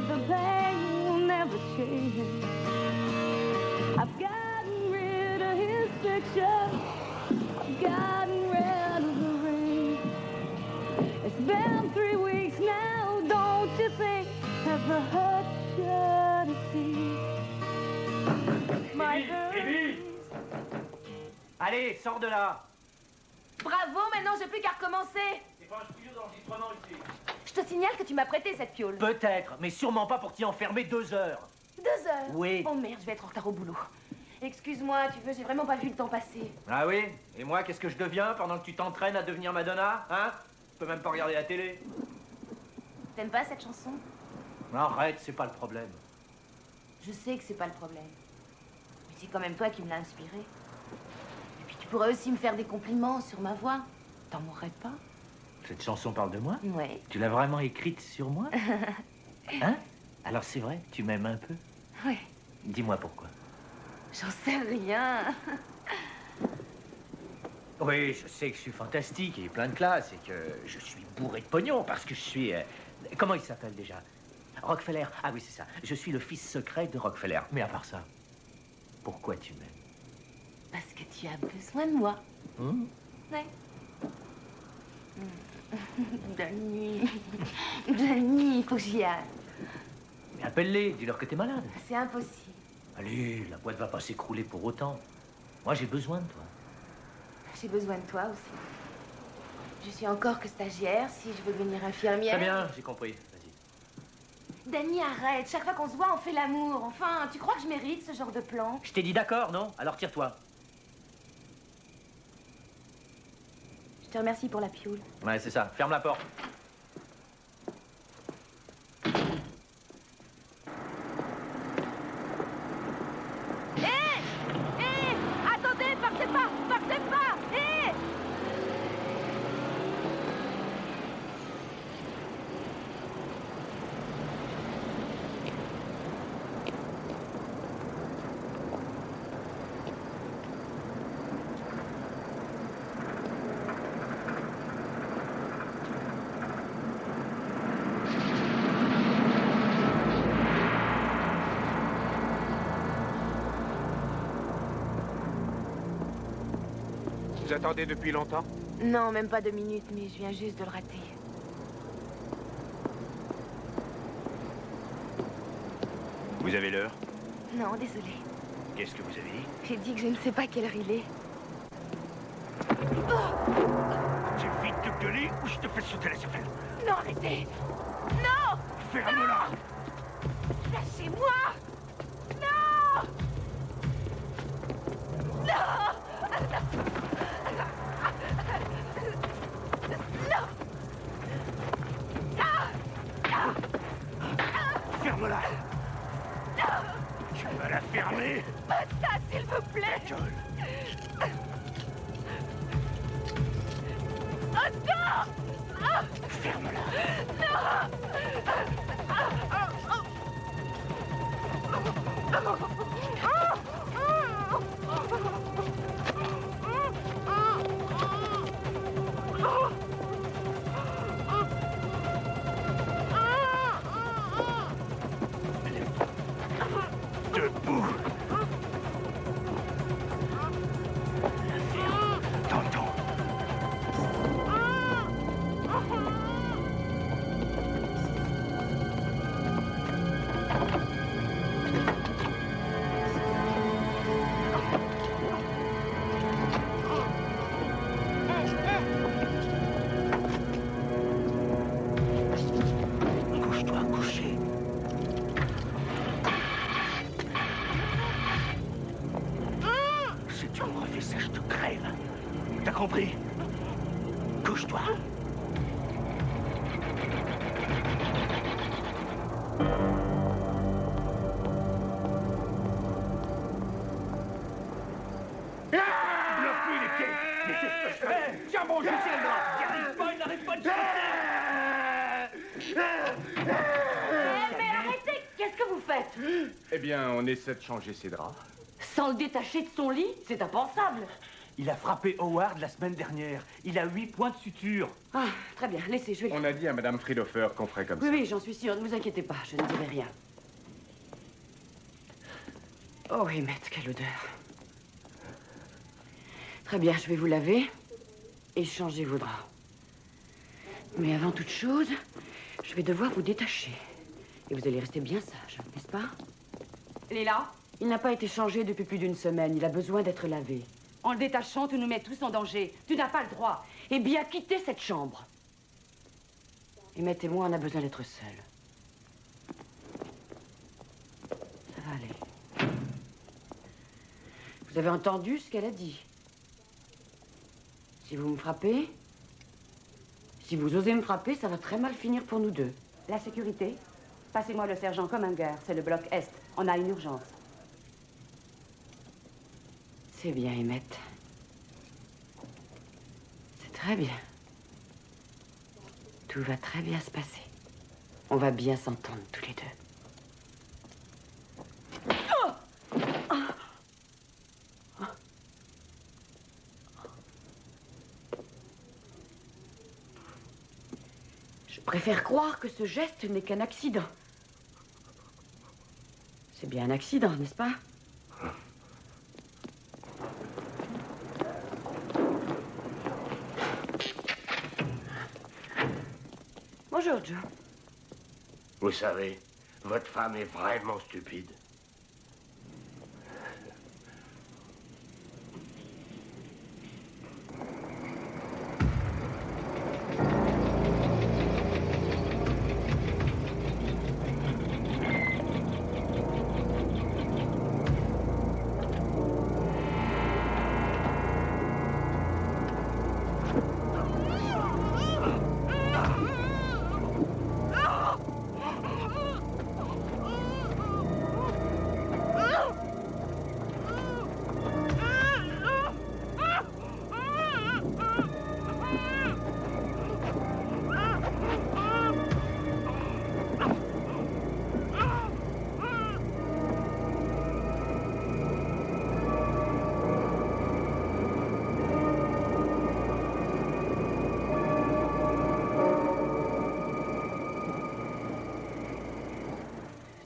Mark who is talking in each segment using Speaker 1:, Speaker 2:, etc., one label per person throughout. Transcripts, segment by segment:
Speaker 1: but the pain will never change. I've gotten rid of his picture. I've gotten rid of the ring. It's been 3 weeks now, don't you think that the hurt should cease?
Speaker 2: Evie! Allez, sors de là!
Speaker 3: Bravo, maintenant j'ai plus qu'à recommencer.
Speaker 2: C'est pas un studio d'enregistrement ici.
Speaker 3: Je te signale que tu m'as prêté cette piole.
Speaker 2: Peut-être, mais sûrement pas pour t'y enfermer 2 heures.
Speaker 3: 2 heures?
Speaker 2: Oui.
Speaker 3: Oh merde, je vais être en retard au boulot. Excuse-moi, tu veux, j'ai vraiment pas vu le temps passer.
Speaker 2: Ah oui? Et moi, qu'est-ce que je deviens pendant que tu t'entraînes à devenir Madonna? Hein? Je peux même pas regarder la télé.
Speaker 3: T'aimes pas cette chanson?
Speaker 2: Arrête, c'est pas le problème.
Speaker 3: Je sais que c'est pas le problème. Mais c'est quand même toi qui me l'as inspiré. Et puis tu pourrais aussi me faire des compliments sur ma voix. T'en mourrais pas?
Speaker 2: Cette chanson parle de moi?
Speaker 3: Ouais.
Speaker 2: Tu l'as vraiment écrite sur moi? Hein? Alors c'est vrai, tu m'aimes un peu?
Speaker 3: Ouais.
Speaker 2: Dis-moi pourquoi.
Speaker 3: J'en sais rien.
Speaker 2: Oui, je sais que je suis fantastique et plein de classe et que je suis bourré de pognon parce que je suis... comment il s'appelle déjà? Rockefeller. Ah oui, c'est ça. Je suis le fils secret de Rockefeller. Mais à part ça, pourquoi tu m'aimes?
Speaker 3: Parce que tu as besoin de moi. Ouais. Danny. Danny, il faut que j'y aille.
Speaker 2: Mais appelle-les, dis-leur que t'es malade.
Speaker 3: C'est impossible.
Speaker 2: Allez, la boîte va pas s'écrouler pour autant. Moi, j'ai besoin de toi.
Speaker 3: J'ai besoin de toi aussi. Je suis encore que stagiaire. Si je veux devenir infirmière...
Speaker 2: Très bien, j'ai compris. Vas-y.
Speaker 3: Danny, arrête. Chaque fois qu'on se voit, on fait l'amour. Enfin, tu crois que je mérite ce genre de plan?
Speaker 2: Je t'ai dit d'accord, non? Alors tire-toi.
Speaker 3: Je te remercie pour la pioule.
Speaker 2: Ouais, c'est ça. Ferme la porte.
Speaker 3: Attendez, partez pas! Partez pas!
Speaker 4: Vous attendez depuis longtemps?
Speaker 3: Non, même pas 2 minutes, mais je viens juste de le rater.
Speaker 4: Vous avez l'heure?
Speaker 3: Non, désolé.
Speaker 4: Qu'est-ce que vous avez dit?
Speaker 3: J'ai dit que je ne sais pas quelle heure il est.
Speaker 4: C'est vite de gueuler ou je te fais sauter la cervelle.
Speaker 3: Non, arrêtez! Non!
Speaker 4: Ferme-la!
Speaker 3: Lâchez-moi! Non! Non!
Speaker 4: Ferme-la! Tu vas la fermer!
Speaker 3: Pas ça, s'il vous plaît!
Speaker 4: Gueule!
Speaker 3: Encore!
Speaker 4: Ferme-la! Debout! La ferme! T'entends? Couche-toi, couché. Si tu me refais ça, je te crève. T'as compris? Couche-toi. Bloque-lui les pieds. Mais qu'est-ce que je fais? Tiens bon, je tiendrai. Il arrive pas, il n'arrive pas de
Speaker 3: Mais arrêtez! Qu'est-ce que vous faites?
Speaker 4: Eh bien, on essaie de changer ses draps.
Speaker 3: Sans le détacher de son lit? C'est impensable.
Speaker 4: Il a frappé Howard la semaine dernière. Il a 8 points de suture.
Speaker 5: Ah, très bien, laissez, je vais...
Speaker 6: On a dit à Madame Friedhofer qu'on ferait comme
Speaker 5: Oui,
Speaker 6: ça.
Speaker 5: oui, j'en suis sûre, ne vous inquiétez pas, je ne dirai rien. Oh, Emmett, quelle odeur. Très bien, je vais vous laver et changer vos draps. Mais avant toute chose, je vais devoir vous détacher. Et vous allez rester bien sage, n'est-ce pas?
Speaker 7: Léla,
Speaker 5: Il n'a pas été changé depuis plus d'une semaine, il a besoin d'être lavé.
Speaker 7: en le détachant, tu nous mets tous en danger. Tu n'as pas le droit.
Speaker 5: Eh bien, quittez cette chambre. Emmett et moi, on a besoin d'être seuls. Ça va aller. Vous avez entendu ce qu'elle a dit? Si vous me frappez, si vous osez me frapper, ça va très mal finir pour nous deux.
Speaker 7: La sécurité? Passez-moi le sergent Commander. C'est le bloc Est. On a une urgence.
Speaker 5: C'est bien, Emmett. C'est très bien. Tout va très bien se passer. On va bien s'entendre tous les deux. Je préfère croire que ce geste n'est qu'un accident. C'est bien un accident, n'est-ce pas? Bonjour, Joe.
Speaker 8: Vous savez, votre femme est vraiment stupide.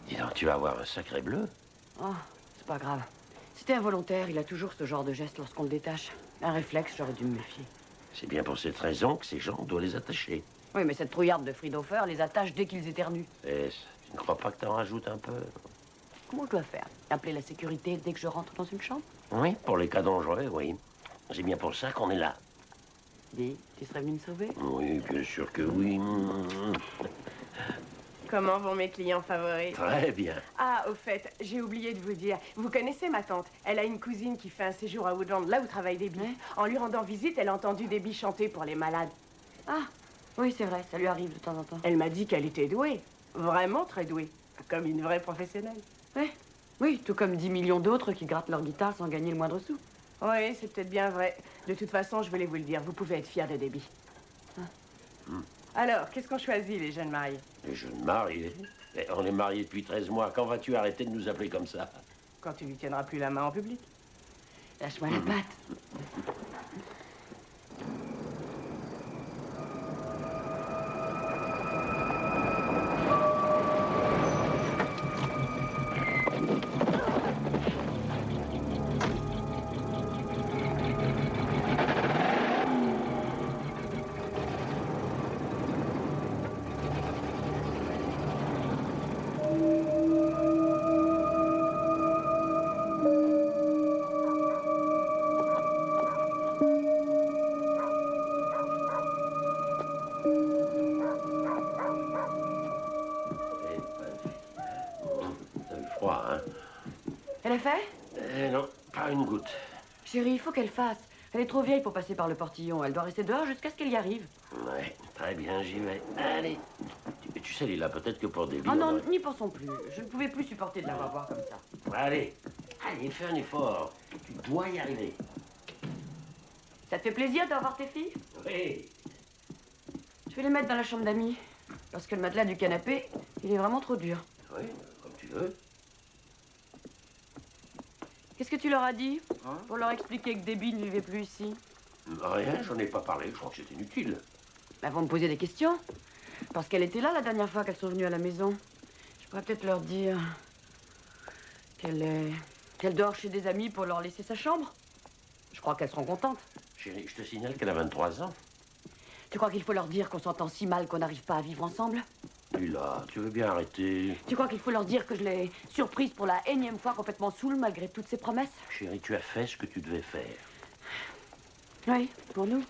Speaker 8: Dis donc, tu vas avoir un sacré bleu.
Speaker 5: Oh, c'est pas grave. C'était involontaire, il a toujours ce genre de geste lorsqu'on le détache. Un réflexe, j'aurais dû me méfier.
Speaker 8: C'est bien pour cette raison que ces gens doivent les attacher.
Speaker 5: Oui, mais cette trouillarde de Friedhofer les attache dès qu'ils éternuent.
Speaker 8: Et tu ne crois pas que t'en rajoutes un peu?
Speaker 5: Comment je dois faire? Appeler la sécurité dès que je rentre dans une chambre?
Speaker 8: Oui, pour les cas dangereux, oui. C'est bien pour ça qu'on est là.
Speaker 5: Dis, tu serais venu me sauver?
Speaker 8: Oui, bien sûr que oui.
Speaker 9: Comment vont mes clients favoris?
Speaker 8: Très bien.
Speaker 9: Ah, au fait, j'ai oublié de vous dire. Vous connaissez ma tante? Elle a une cousine qui fait un séjour à Woodland, là où travaille Debbie.
Speaker 5: Ouais.
Speaker 9: En lui rendant visite, elle a entendu Debbie chanter pour les malades.
Speaker 5: Ah, oui, c'est vrai, ça lui arrive de temps en temps.
Speaker 9: Elle m'a dit qu'elle était douée. Vraiment très douée. Comme une vraie professionnelle.
Speaker 5: Ouais. Oui, tout comme 10 millions d'autres qui grattent leur guitare sans gagner le moindre sou.
Speaker 9: Oui, c'est peut-être bien vrai. De toute façon, je voulais vous le dire. Vous pouvez être fiers de Debbie. Alors, qu'est-ce qu'on choisit, les jeunes mariés?
Speaker 8: Les jeunes mariés. Eh, on est mariés depuis 13 mois. Quand vas-tu arrêter de nous appeler comme ça?
Speaker 9: Quand tu lui tiendras plus la main en public.
Speaker 5: Lâche-moi la patte.
Speaker 8: T'as eu froid, hein?
Speaker 5: Elle a fait?
Speaker 8: Non, pas une goutte.
Speaker 5: Chérie, il faut qu'elle fasse. Elle est trop vieille pour passer par le portillon. Elle doit rester dehors jusqu'à ce qu'elle y arrive.
Speaker 8: Ouais, très bien, j'y vais. Allez. Tu sais, Lila, peut-être que pour Debbie...
Speaker 5: Oh
Speaker 8: on
Speaker 5: non,
Speaker 8: aurait-
Speaker 5: n'y pensons plus. Je ne pouvais plus supporter de la voir comme ça.
Speaker 8: Allez. Allez, fais un effort. Tu dois y arriver.
Speaker 5: Ça te fait plaisir d'avoir tes filles?
Speaker 8: Oui.
Speaker 5: Je vais les mettre dans la chambre d'amis. Parce que le matelas du canapé, il est vraiment trop dur.
Speaker 8: Oui, comme tu veux.
Speaker 5: Qu'est-ce que tu leur as dit? Pour leur expliquer que Debbie ne vivait plus ici?
Speaker 8: Rien, j'en ai pas parlé. Je crois que c'est inutile.
Speaker 5: Bah, vont me poser des questions. Parce qu'elle était là la dernière fois qu'elles sont venues à la maison. Je pourrais peut-être leur dire qu'elle dort chez des amis pour leur laisser sa chambre. Je crois qu'elles seront contentes.
Speaker 8: Chérie, je te signale qu'elle a 23 ans.
Speaker 5: Tu crois qu'il faut leur dire qu'on s'entend si mal qu'on n'arrive pas à vivre ensemble?
Speaker 8: Lila, tu veux bien arrêter?
Speaker 5: Tu crois qu'il faut leur dire que je l'ai surprise pour la énième fois complètement saoule malgré toutes ses promesses?
Speaker 8: Chérie, tu as fait ce que tu devais faire.
Speaker 5: Oui, pour nous.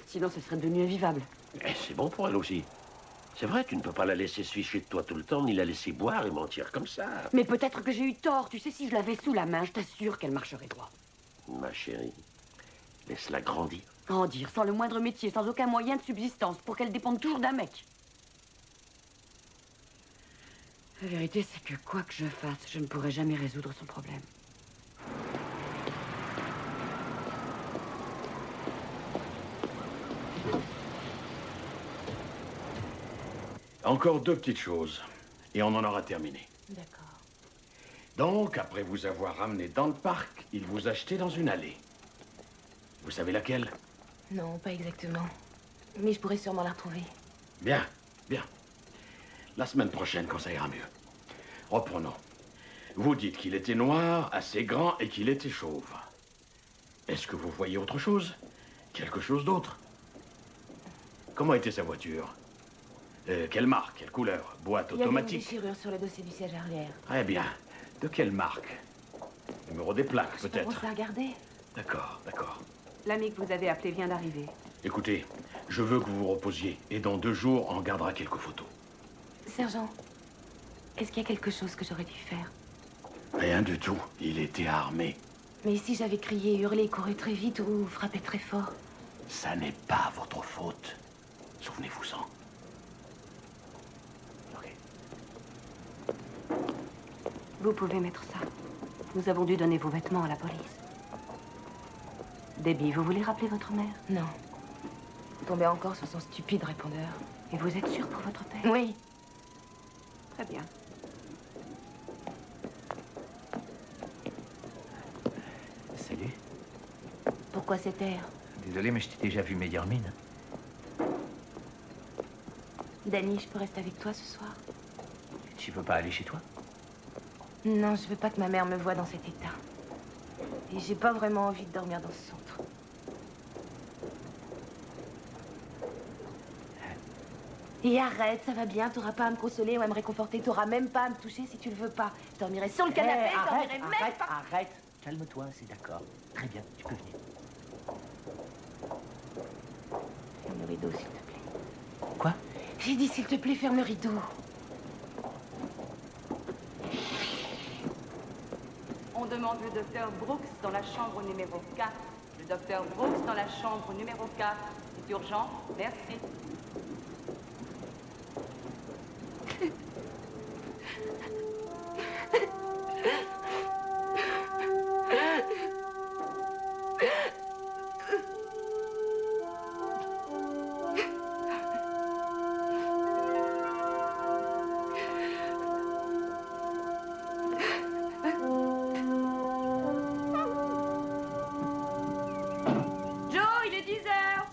Speaker 5: Sinon, ce serait devenu invivable.
Speaker 8: Et c'est bon pour elle aussi. C'est vrai, tu ne peux pas la laisser se ficher de toi tout le temps, ni la laisser boire et mentir comme ça.
Speaker 5: Mais peut-être que j'ai eu tort. Tu sais, si je l'avais sous la main, je t'assure qu'elle marcherait droit.
Speaker 8: Ma chérie, laisse-la grandir.
Speaker 5: Grandir, sans le moindre métier, sans aucun moyen de subsistance, pour qu'elle dépende toujours d'un mec. La vérité, c'est que quoi que je fasse, je ne pourrai jamais résoudre son problème.
Speaker 4: Encore 2 petites choses, et on en aura terminé.
Speaker 3: D'accord.
Speaker 4: Donc, après vous avoir ramené dans le parc, il vous a jeté dans une allée. Vous savez laquelle?
Speaker 3: Non, pas exactement. Mais je pourrais sûrement la retrouver.
Speaker 4: Bien, bien. La semaine prochaine, quand ça ira mieux. Reprenons. Vous dites qu'il était noir, assez grand et qu'il était chauve. Est-ce que vous voyez autre chose? Quelque chose d'autre? Comment était sa voiture? Quelle marque? Quelle couleur? Boîte
Speaker 3: Il y avait une
Speaker 4: automatique?
Speaker 3: déchirure sur le dossier du siège arrière.
Speaker 4: Très bien. De quelle marque? Numéro des plaques,
Speaker 3: Je
Speaker 4: peut-être?
Speaker 3: pense la regarder.
Speaker 4: D'accord, d'accord.
Speaker 7: L'ami que vous avez appelé vient d'arriver.
Speaker 4: Écoutez, je veux que vous vous reposiez. Et dans 2 jours, on gardera quelques photos.
Speaker 3: Sergent, est-ce qu'il y a quelque chose que j'aurais dû faire?
Speaker 4: Rien du tout. Il était armé.
Speaker 3: Mais si j'avais crié, hurlé, couru très vite ou frappé très fort?
Speaker 4: Ça n'est pas votre faute. Souvenez-vous-en. Ok.
Speaker 7: Vous pouvez mettre ça. Nous avons dû donner vos vêtements à la police. Debbie, vous voulez rappeler votre mère?
Speaker 3: Non. Tombé encore sur son stupide répondeur.
Speaker 7: Et vous êtes sûre pour votre père?
Speaker 3: Oui.
Speaker 7: Très bien.
Speaker 2: Salut.
Speaker 3: Pourquoi cette air?
Speaker 2: Désolé, mais je t'ai déjà vu meilleure mine.
Speaker 3: Danny, je peux rester avec toi ce soir?
Speaker 2: Tu veux pas aller chez toi?
Speaker 3: Non, je veux pas que ma mère me voie dans cet état. Et j'ai pas vraiment envie de dormir dans ce centre. Et arrête, ça va bien, t'auras pas à me consoler ou à me réconforter, t'auras même pas à me toucher si tu le veux pas. Je dormirai sur le canapé, je dormirai même pas...
Speaker 2: Arrête. Calme-toi, c'est d'accord. Très bien, tu peux venir.
Speaker 3: Ferme le rideau, s'il te plaît.
Speaker 2: Quoi?
Speaker 3: J'ai dit, s'il te plaît, ferme le rideau.
Speaker 7: On demande le docteur Brooks dans la chambre numéro 4. Le docteur Brooks dans la chambre numéro 4. C'est urgent. Merci.
Speaker 5: Joe, il est 10 heures.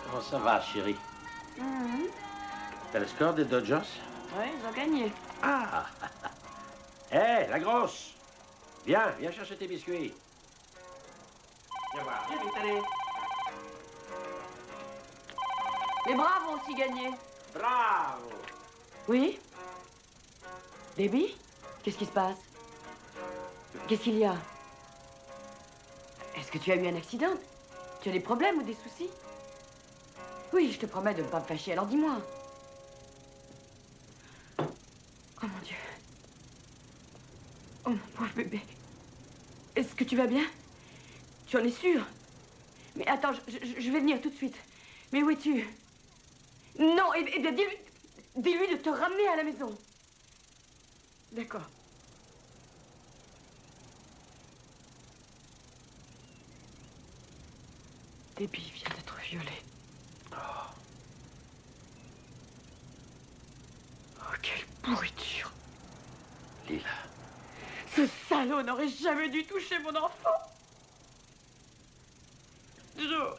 Speaker 8: Comment ça va, chérie? T'as le score des Dodgers?
Speaker 5: Oui, ils ont gagné.
Speaker 8: Ah! Hé, la grosse! Viens chercher tes biscuits. Viens voir, viens vite, allez.
Speaker 5: Les Braves ont aussi gagné.
Speaker 8: Bravo!
Speaker 5: Oui? Debbie? Qu'est-ce qui se passe? Qu'est-ce qu'il y a? Est-ce que tu as eu un accident? Tu as des problèmes ou des soucis? Oui, je te promets de ne pas me fâcher, alors dis-moi. Oh mon Dieu. Oh mon pauvre bébé. Est-ce que tu vas bien? Tu en es sûre? Mais attends, je vais venir tout de suite. Mais où es-tu? Non, eh bien dis-lui de te ramener à la maison. D'accord. Debbie vient d'être violée. Oh, quelle pourriture.
Speaker 4: Lila.
Speaker 5: Ce salaud n'aurait jamais dû toucher mon enfant. Joe.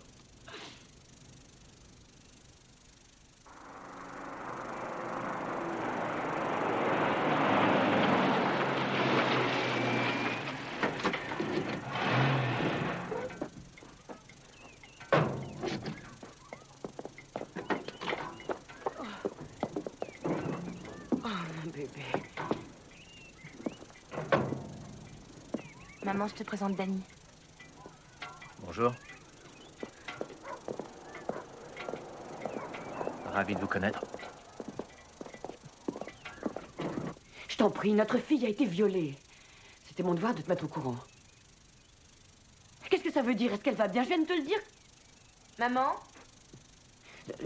Speaker 5: Oh, mon bébé.
Speaker 3: Maman, je te présente Dani.
Speaker 2: Bonjour. Ravi de vous connaître.
Speaker 5: Je t'en prie, notre fille a été violée. C'était mon devoir de te mettre au courant. Qu'est-ce que ça veut dire? Est-ce qu'elle va bien? Je viens de te le dire.
Speaker 3: Maman?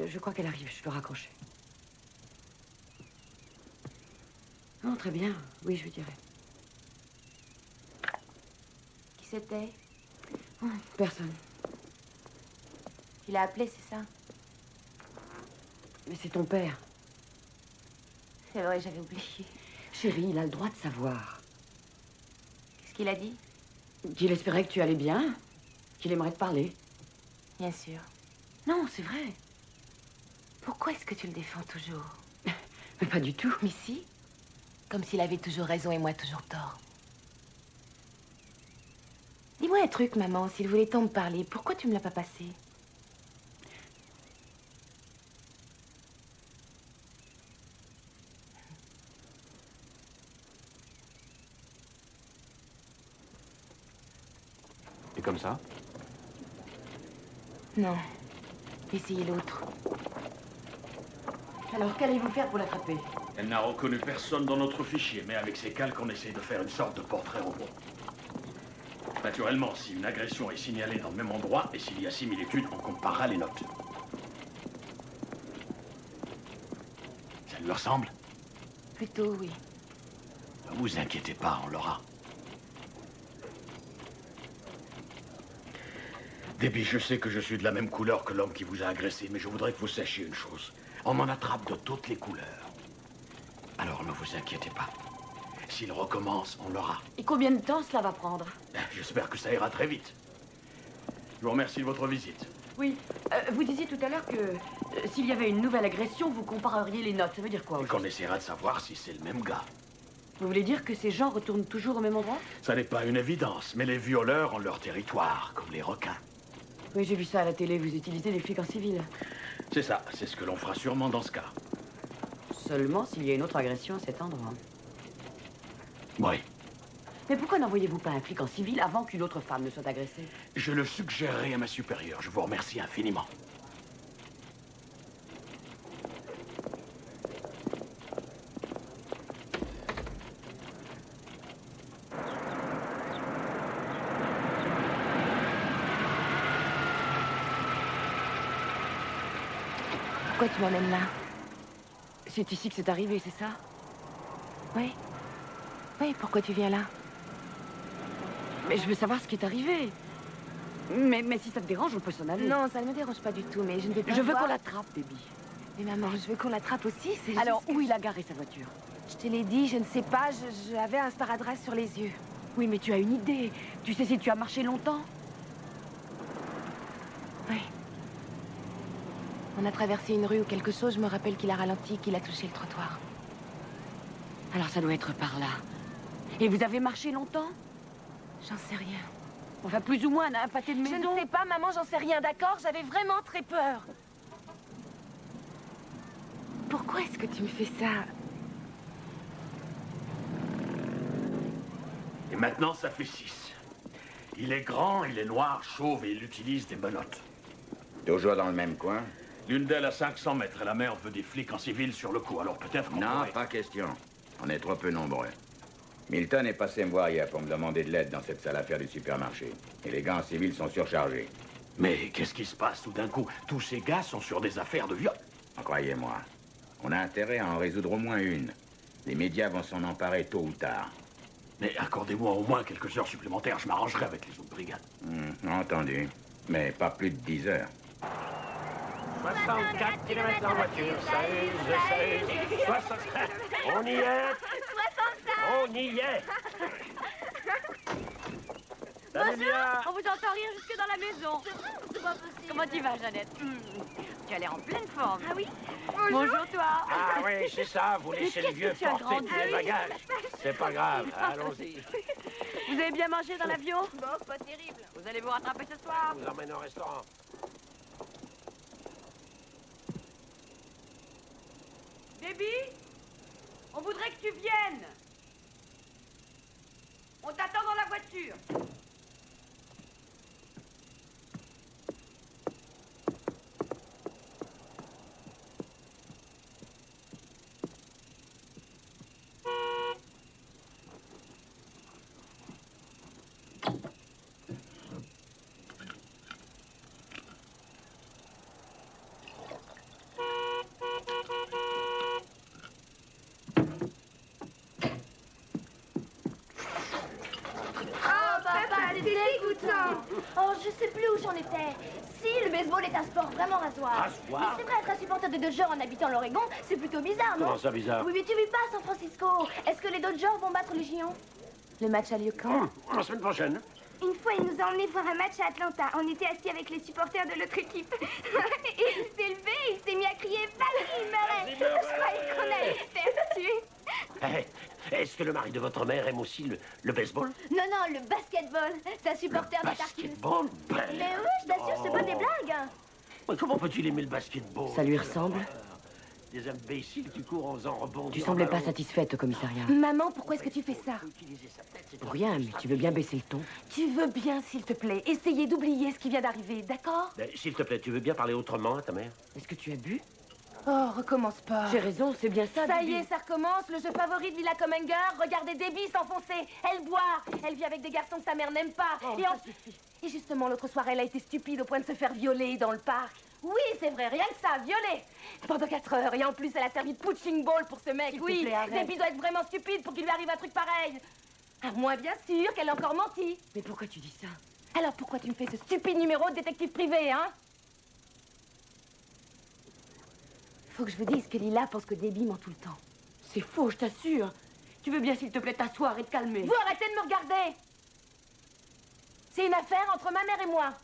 Speaker 5: Je crois qu'elle arrive, je dois raccrocher. Non, très bien. Oui, je lui dirai.
Speaker 3: Qui c'était?
Speaker 5: Oh, personne.
Speaker 3: Tu l'as appelé, c'est ça?
Speaker 5: Mais c'est ton père.
Speaker 3: C'est vrai, j'avais oublié.
Speaker 5: Chérie, il a le droit de savoir.
Speaker 3: Qu'est-ce qu'il a dit?
Speaker 5: Qu'il espérait que tu allais bien, qu'il aimerait te parler.
Speaker 3: Bien sûr.
Speaker 5: Non, c'est vrai.
Speaker 3: Pourquoi est-ce que tu le défends toujours?
Speaker 5: Mais pas du tout.
Speaker 3: Mais si. Comme s'il avait toujours raison et moi toujours tort. Dis-moi un truc, maman, s'il voulait tant me parler, pourquoi tu me l'as pas passé?
Speaker 6: Et comme ça?
Speaker 3: Non. Essayez l'autre.
Speaker 5: Alors, qu'allez-vous faire pour l'attraper?
Speaker 4: Elle n'a reconnu personne dans notre fichier, mais avec ces calques, on essaie de faire une sorte de portrait robot. Naturellement, si une agression est signalée dans le même endroit et s'il y a similitude, on comparera les notes. Ça lui ressemble?
Speaker 3: Plutôt, oui.
Speaker 4: Ne vous inquiétez pas, on l'aura. Debbie, je sais que je suis de la même couleur que l'homme qui vous a agressé, mais je voudrais que vous sachiez une chose. On m'en attrape de toutes les couleurs. Alors ne vous inquiétez pas. S'il recommence, on l'aura.
Speaker 5: Et combien de temps cela va prendre?
Speaker 4: J'espère que ça ira très vite. Je vous remercie de votre visite.
Speaker 5: Oui, vous disiez tout à l'heure que s'il y avait une nouvelle agression, vous compareriez les notes. Ça veut dire quoi?
Speaker 4: Et qu'on essaiera de savoir si c'est le même gars.
Speaker 5: Vous voulez dire que ces gens retournent toujours au même endroit?
Speaker 4: Ça n'est pas une évidence, mais les violeurs ont leur territoire, comme les requins.
Speaker 5: Oui, j'ai vu ça à la télé. Vous utilisez les flics en civil.
Speaker 4: C'est ça, c'est ce que l'on fera sûrement dans ce cas.
Speaker 5: Seulement s'il y a une autre agression à cet endroit.
Speaker 4: Oui.
Speaker 5: Mais pourquoi n'envoyez-vous pas un flic en civil avant qu'une autre femme ne soit agressée?
Speaker 4: Je le suggérerai à ma supérieure. Je vous remercie infiniment.
Speaker 3: Pourquoi tu m'emmènes là?
Speaker 5: C'est ici que c'est arrivé, c'est ça?
Speaker 3: Oui. Oui, pourquoi tu viens là?
Speaker 5: Mais je veux savoir ce qui est arrivé. Mais si ça te dérange, on peut s'en aller.
Speaker 3: Non, ça ne me dérange pas du tout, mais je ne vais pas
Speaker 5: Je veux
Speaker 3: voir.
Speaker 5: qu'on l'attrape, Debbie.
Speaker 3: Mais maman, je veux qu'on l'attrape aussi, c'est
Speaker 5: Alors,
Speaker 3: juste que-
Speaker 5: où il a garé sa voiture?
Speaker 3: Je te l'ai dit, je ne sais pas, j'avais un sparadrap sur les yeux.
Speaker 5: Oui, mais tu as une idée. Tu sais si tu as marché longtemps?
Speaker 3: Oui. On a traversé une rue ou quelque chose, je me rappelle qu'il a ralenti, qu'il a touché le trottoir.
Speaker 5: Alors ça doit être par là. Et vous avez marché longtemps?
Speaker 3: J'en sais rien.
Speaker 5: Enfin, plus ou moins, un pâté de
Speaker 3: Je
Speaker 5: maison.
Speaker 3: ne sais pas, maman, j'en sais rien, d'accord? J'avais vraiment très peur. Pourquoi est-ce que tu me fais ça?
Speaker 4: Et maintenant, ça fait 6. Il est grand, il est noir, chauve et il utilise des menottes.
Speaker 10: Toujours dans le même coin?
Speaker 4: L'une d'elles à 500 mètres et la mère veut des flics en civil sur le coup, alors peut-être qu'on
Speaker 10: Non,
Speaker 4: pourrait-
Speaker 10: pas question. On est trop peu nombreux. Milton est passé me voir hier pour me demander de l'aide dans cette salle à faire du supermarché. Et les gars en civil sont surchargés.
Speaker 4: Mais qu'est-ce qui se passe tout d'un coup? Tous ces gars sont sur des affaires de viol.
Speaker 10: Croyez-moi, on a intérêt à en résoudre au moins une. Les médias vont s'en emparer tôt ou tard.
Speaker 4: Mais accordez-moi au moins quelques heures supplémentaires, je m'arrangerai avec les autres brigades.
Speaker 10: Entendu. Mais pas plus de 10 heures.
Speaker 8: 64 km en voiture, 16, 60. On y est.
Speaker 1: 65.
Speaker 8: On y est. Salut, Mia.
Speaker 5: On vous entend rire jusque dans la maison.
Speaker 1: C'est pas possible.
Speaker 5: Comment tu vas, Jeannette? Tu as l'air en pleine forme.
Speaker 1: Ah oui?
Speaker 5: Bonjour, toi.
Speaker 8: Ah oui, c'est ça, vous laissez le
Speaker 5: qu'est-ce
Speaker 8: vieux
Speaker 5: que tu as
Speaker 8: porter
Speaker 5: grandi?
Speaker 8: tous les bagages. C'est pas grave, allons-y.
Speaker 5: Vous avez bien mangé dans l'avion?
Speaker 1: Bon, pas terrible.
Speaker 5: Vous allez vous rattraper ce soir?
Speaker 8: Je vous emmène au restaurant.
Speaker 5: Debbie, on voudrait que tu viennes. On t'attend dans la voiture.
Speaker 1: Oh, papa, c'est dégoûtant. Oh, je sais plus où j'en étais. Si, le baseball est un sport vraiment rasoir.
Speaker 8: Rasoir?
Speaker 1: Mais c'est vrai, être un supporter de Dodgers en habitant l'Oregon, c'est plutôt bizarre, non?
Speaker 8: Comment ça, bizarre?
Speaker 1: Oui, mais tu vis pas à San Francisco. Est-ce que les Dodgers vont battre les Giants? Le match a lieu quand?
Speaker 8: La semaine prochaine.
Speaker 11: Une fois, il nous a emmenés voir un match à Atlanta. On était assis avec les supporters de l'autre équipe. Et il s'est levé, il s'est mis à crier « Vas-y, Murray !» Je croyais qu'on allait se faire tuer.
Speaker 8: Est-ce que le mari de votre mère aime aussi le baseball?
Speaker 1: Non, non, le basketball. C'est un supporter de Tartus.
Speaker 8: Basketball? Ben,
Speaker 1: Mais oui, je t'assure, c'est pas des blagues.
Speaker 8: mais comment peut-il aimer le basketball?
Speaker 5: Ça lui ressemble?
Speaker 8: Des imbéciles qui courent en faisant rebondir.
Speaker 5: Tu semblais pas satisfaite au commissariat.
Speaker 1: Maman, pourquoi est-ce que tu fais ça?
Speaker 5: Pour rien, mais tu veux bien baisser le ton.
Speaker 1: Tu veux bien, s'il te plaît, essayer d'oublier ce qui vient d'arriver, d'accord?
Speaker 8: Ben, s'il te plaît, tu veux bien parler autrement à ta mère?
Speaker 5: Est-ce que tu as bu?
Speaker 1: Oh, recommence pas.
Speaker 5: J'ai raison, c'est bien ça.
Speaker 1: Ça y
Speaker 5: Debbie.
Speaker 1: est, ça recommence. Le jeu favori de Lila Commenger. Regardez Debbie s'enfoncer. Elle boit. Elle vit avec des garçons que sa mère n'aime pas. Et justement, l'autre soir, elle a été stupide au point de se faire violer dans le parc. Oui, c'est vrai, rien que ça, violer. Pendant 4 heures. Et en plus, elle a servi de punching ball pour ce mec.
Speaker 5: S'il te
Speaker 1: Oui,
Speaker 5: plaît, arrête.
Speaker 1: Debbie doit être vraiment stupide pour qu'il lui arrive un truc pareil. À moins, bien sûr, qu'elle a encore menti.
Speaker 5: Mais pourquoi tu dis ça?
Speaker 1: Alors pourquoi tu me fais ce stupide numéro de détective privé, hein? Faut que je vous dise que Lila pense que Debbie ment tout le temps.
Speaker 5: C'est faux, je t'assure. Tu veux bien, s'il te plaît, t'asseoir et te calmer?
Speaker 1: Vous arrêtez de me regarder. C'est une affaire entre ma mère et moi.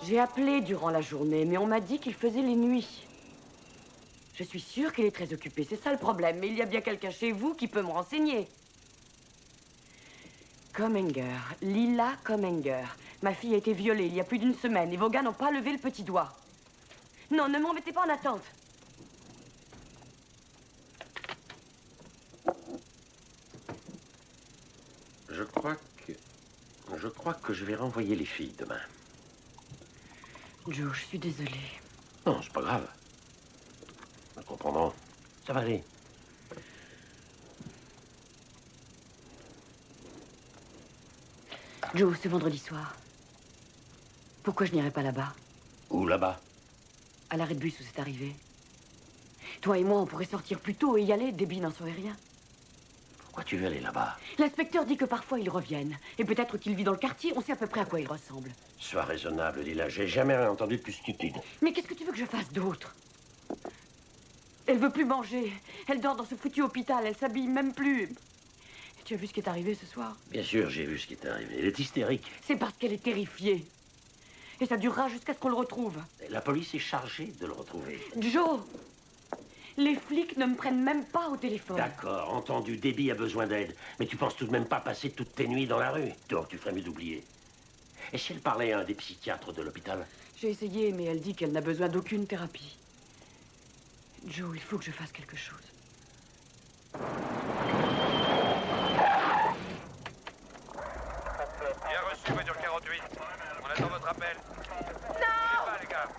Speaker 5: J'ai appelé durant la journée, mais on m'a dit qu'il faisait les nuits. Je suis sûre qu'il est très occupé, c'est ça le problème. Mais il y a bien quelqu'un chez vous qui peut me renseigner. Commenger, Lila Commenger. Ma fille a été violée il y a plus d'une semaine et vos gars n'ont pas levé le petit doigt. Non, ne m'en mettez pas en attente.
Speaker 8: Je crois que je vais renvoyer les filles demain.
Speaker 5: Joe, je suis désolée.
Speaker 8: Non, c'est pas grave. Nous comprendrons. Ça va aller.
Speaker 5: Joe, c'est vendredi soir. Pourquoi je n'irai pas là-bas?
Speaker 8: Où, là-bas?
Speaker 5: À l'arrêt de bus où c'est arrivé. Toi et moi, on pourrait sortir plus tôt et y aller. Debbie n'en saurait rien.
Speaker 8: Pourquoi tu veux aller là-bas?
Speaker 5: L'inspecteur dit que parfois ils reviennent. Et peut-être qu'il vit dans le quartier, on sait à peu près à quoi il ressemble.
Speaker 8: Sois raisonnable, Lila. J'ai jamais rien entendu de plus stupide.
Speaker 5: Mais qu'est-ce que tu veux que je fasse d'autre? Elle veut plus manger. Elle dort dans ce foutu hôpital. Elle s'habille même plus. Tu as vu ce qui est arrivé ce soir?
Speaker 8: Bien sûr, j'ai vu ce qui est arrivé. Elle est hystérique.
Speaker 5: C'est parce qu'elle est terrifiée. Et ça durera jusqu'à ce qu'on le retrouve.
Speaker 8: La police est chargée de le retrouver.
Speaker 5: Joe, les flics ne me prennent même pas au téléphone.
Speaker 8: D'accord, entendu, Debbie a besoin d'aide. Mais tu penses tout de même pas passer toutes tes nuits dans la rue? Donc, tu ferais mieux d'oublier. Et si elle parlait à un des psychiatres de l'hôpital?
Speaker 5: J'ai essayé, mais elle dit qu'elle n'a besoin d'aucune thérapie. Joe, il faut que je fasse quelque chose.
Speaker 12: Bien reçu, voiture 48. On attend votre appel.
Speaker 11: Non!
Speaker 12: Pas, les gars.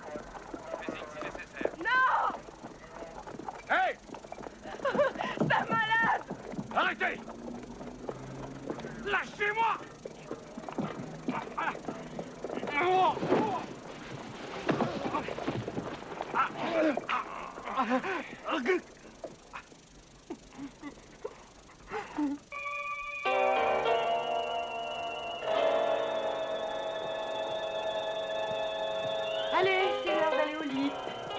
Speaker 12: Physique si nécessaire.
Speaker 11: Non!
Speaker 12: Hey!
Speaker 11: C'est un malade!
Speaker 12: Arrêtez! Lâchez-moi!
Speaker 5: Allez, c'est l'heure d'aller au lit.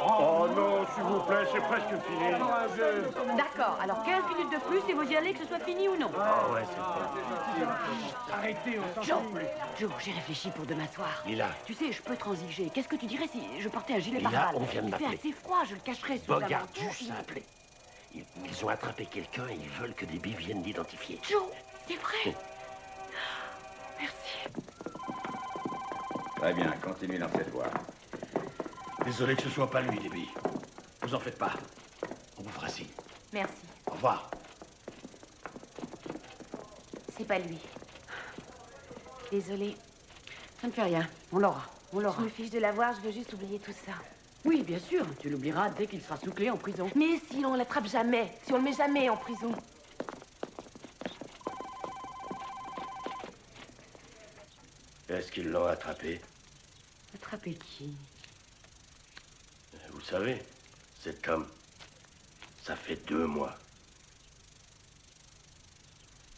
Speaker 6: Oh non, s'il vous plaît, c'est presque fini.
Speaker 5: D'accord, alors 15 minutes de plus et vous y allez, que ce soit fini ou non.
Speaker 8: Ah ouais, c'est
Speaker 6: Arrêtez, on s'en
Speaker 5: Joe,
Speaker 6: fout plus.
Speaker 5: Joe, j'ai réfléchi pour demain soir.
Speaker 8: Lila.
Speaker 5: Tu sais, je peux transiger. Qu'est-ce que tu dirais si je portais un gilet
Speaker 8: Lila,
Speaker 5: pare-balles?
Speaker 8: on vient de
Speaker 5: Il fait
Speaker 8: m'appeler.
Speaker 5: assez froid, je le cacherai sous un
Speaker 8: Bogart,
Speaker 5: manteau.
Speaker 8: juste appelé. Ils ont attrapé quelqu'un et ils veulent que Debbie vienne l'identifier.
Speaker 5: Joe, c'est vrai. Merci.
Speaker 10: Très bien, continuez dans cette voie.
Speaker 4: Désolé que ce soit pas lui, Debbie. Vous en faites pas. On vous fera signe.
Speaker 3: Merci.
Speaker 4: Au revoir.
Speaker 3: C'est pas lui. Désolée.
Speaker 5: Ça ne fait rien. On l'aura. On
Speaker 3: Je
Speaker 5: l'aura.
Speaker 3: me fiche de l'avoir, je veux juste oublier tout ça.
Speaker 5: Oui, bien sûr. Tu l'oublieras dès qu'il sera sous clé en prison.
Speaker 3: Mais si on l'attrape jamais, si on le met jamais en prison.
Speaker 8: Est-ce qu'ils l'ont attrapé?
Speaker 5: Attraper qui?
Speaker 8: Vous savez, cet homme, ça fait 2 mois.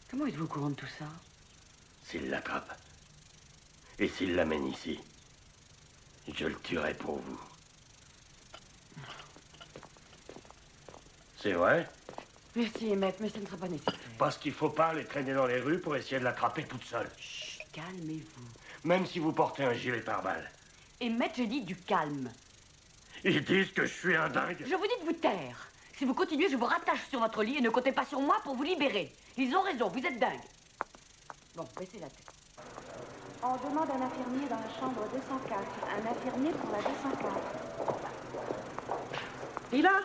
Speaker 5: Comment êtes-vous au courant de tout ça?
Speaker 8: S'il l'attrape, et s'il l'amène ici, je le tuerai pour vous. C'est vrai?
Speaker 5: Merci, Emmett, mais ça ne sera pas nécessaire.
Speaker 8: Parce qu'il faut pas les traîner dans les rues pour essayer de l'attraper toute seule.
Speaker 5: Chut, calmez-vous.
Speaker 8: Même si vous portez un gilet pare-balles.
Speaker 5: Emmett, j'ai dit du calme.
Speaker 8: Ils disent que je suis un dingue.
Speaker 5: Je vous dis de vous taire. Si vous continuez, je vous rattache sur votre lit et ne comptez pas sur moi pour vous libérer. Ils ont raison, vous êtes dingue. Bon, baissez la tête.
Speaker 13: On demande un infirmier dans la chambre 204. Un infirmier pour la 204.
Speaker 9: Lila,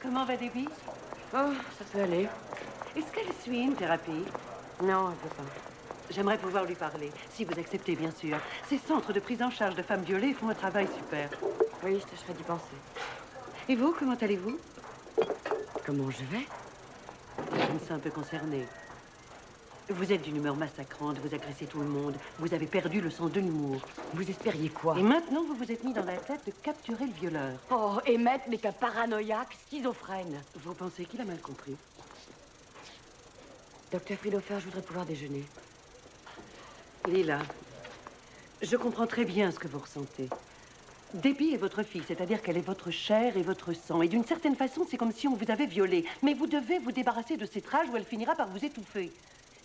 Speaker 9: comment va Debbie?
Speaker 5: Oh, ça peut aller.
Speaker 9: Est-ce qu'elle suit une thérapie?
Speaker 5: Non, elle peut pas.
Speaker 9: J'aimerais pouvoir lui parler, si vous acceptez, bien sûr. Ces centres de prise en charge de femmes violées font un travail super.
Speaker 5: Oui, je tâcherai d'y penser.
Speaker 9: Et vous, comment allez-vous?
Speaker 5: Comment je vais?
Speaker 9: Je me sens un peu concernée. Vous êtes d'une humeur massacrante, vous agressez tout le monde, vous avez perdu le sens de l'humour.
Speaker 5: Vous espériez quoi?
Speaker 9: Et maintenant, vous vous êtes mis dans la tête de capturer le violeur.
Speaker 5: Oh, Emmett n'est qu'un paranoïaque schizophrène.
Speaker 9: Vous pensez qu'il a mal compris?
Speaker 5: Docteur Friedhofer, je voudrais pouvoir déjeuner.
Speaker 9: Lila, je comprends très bien ce que vous ressentez. Debbie est votre fille, c'est-à-dire qu'elle est votre chair et votre sang. Et d'une certaine façon, c'est comme si on vous avait violé. Mais vous devez vous débarrasser de cette rage ou elle finira par vous étouffer.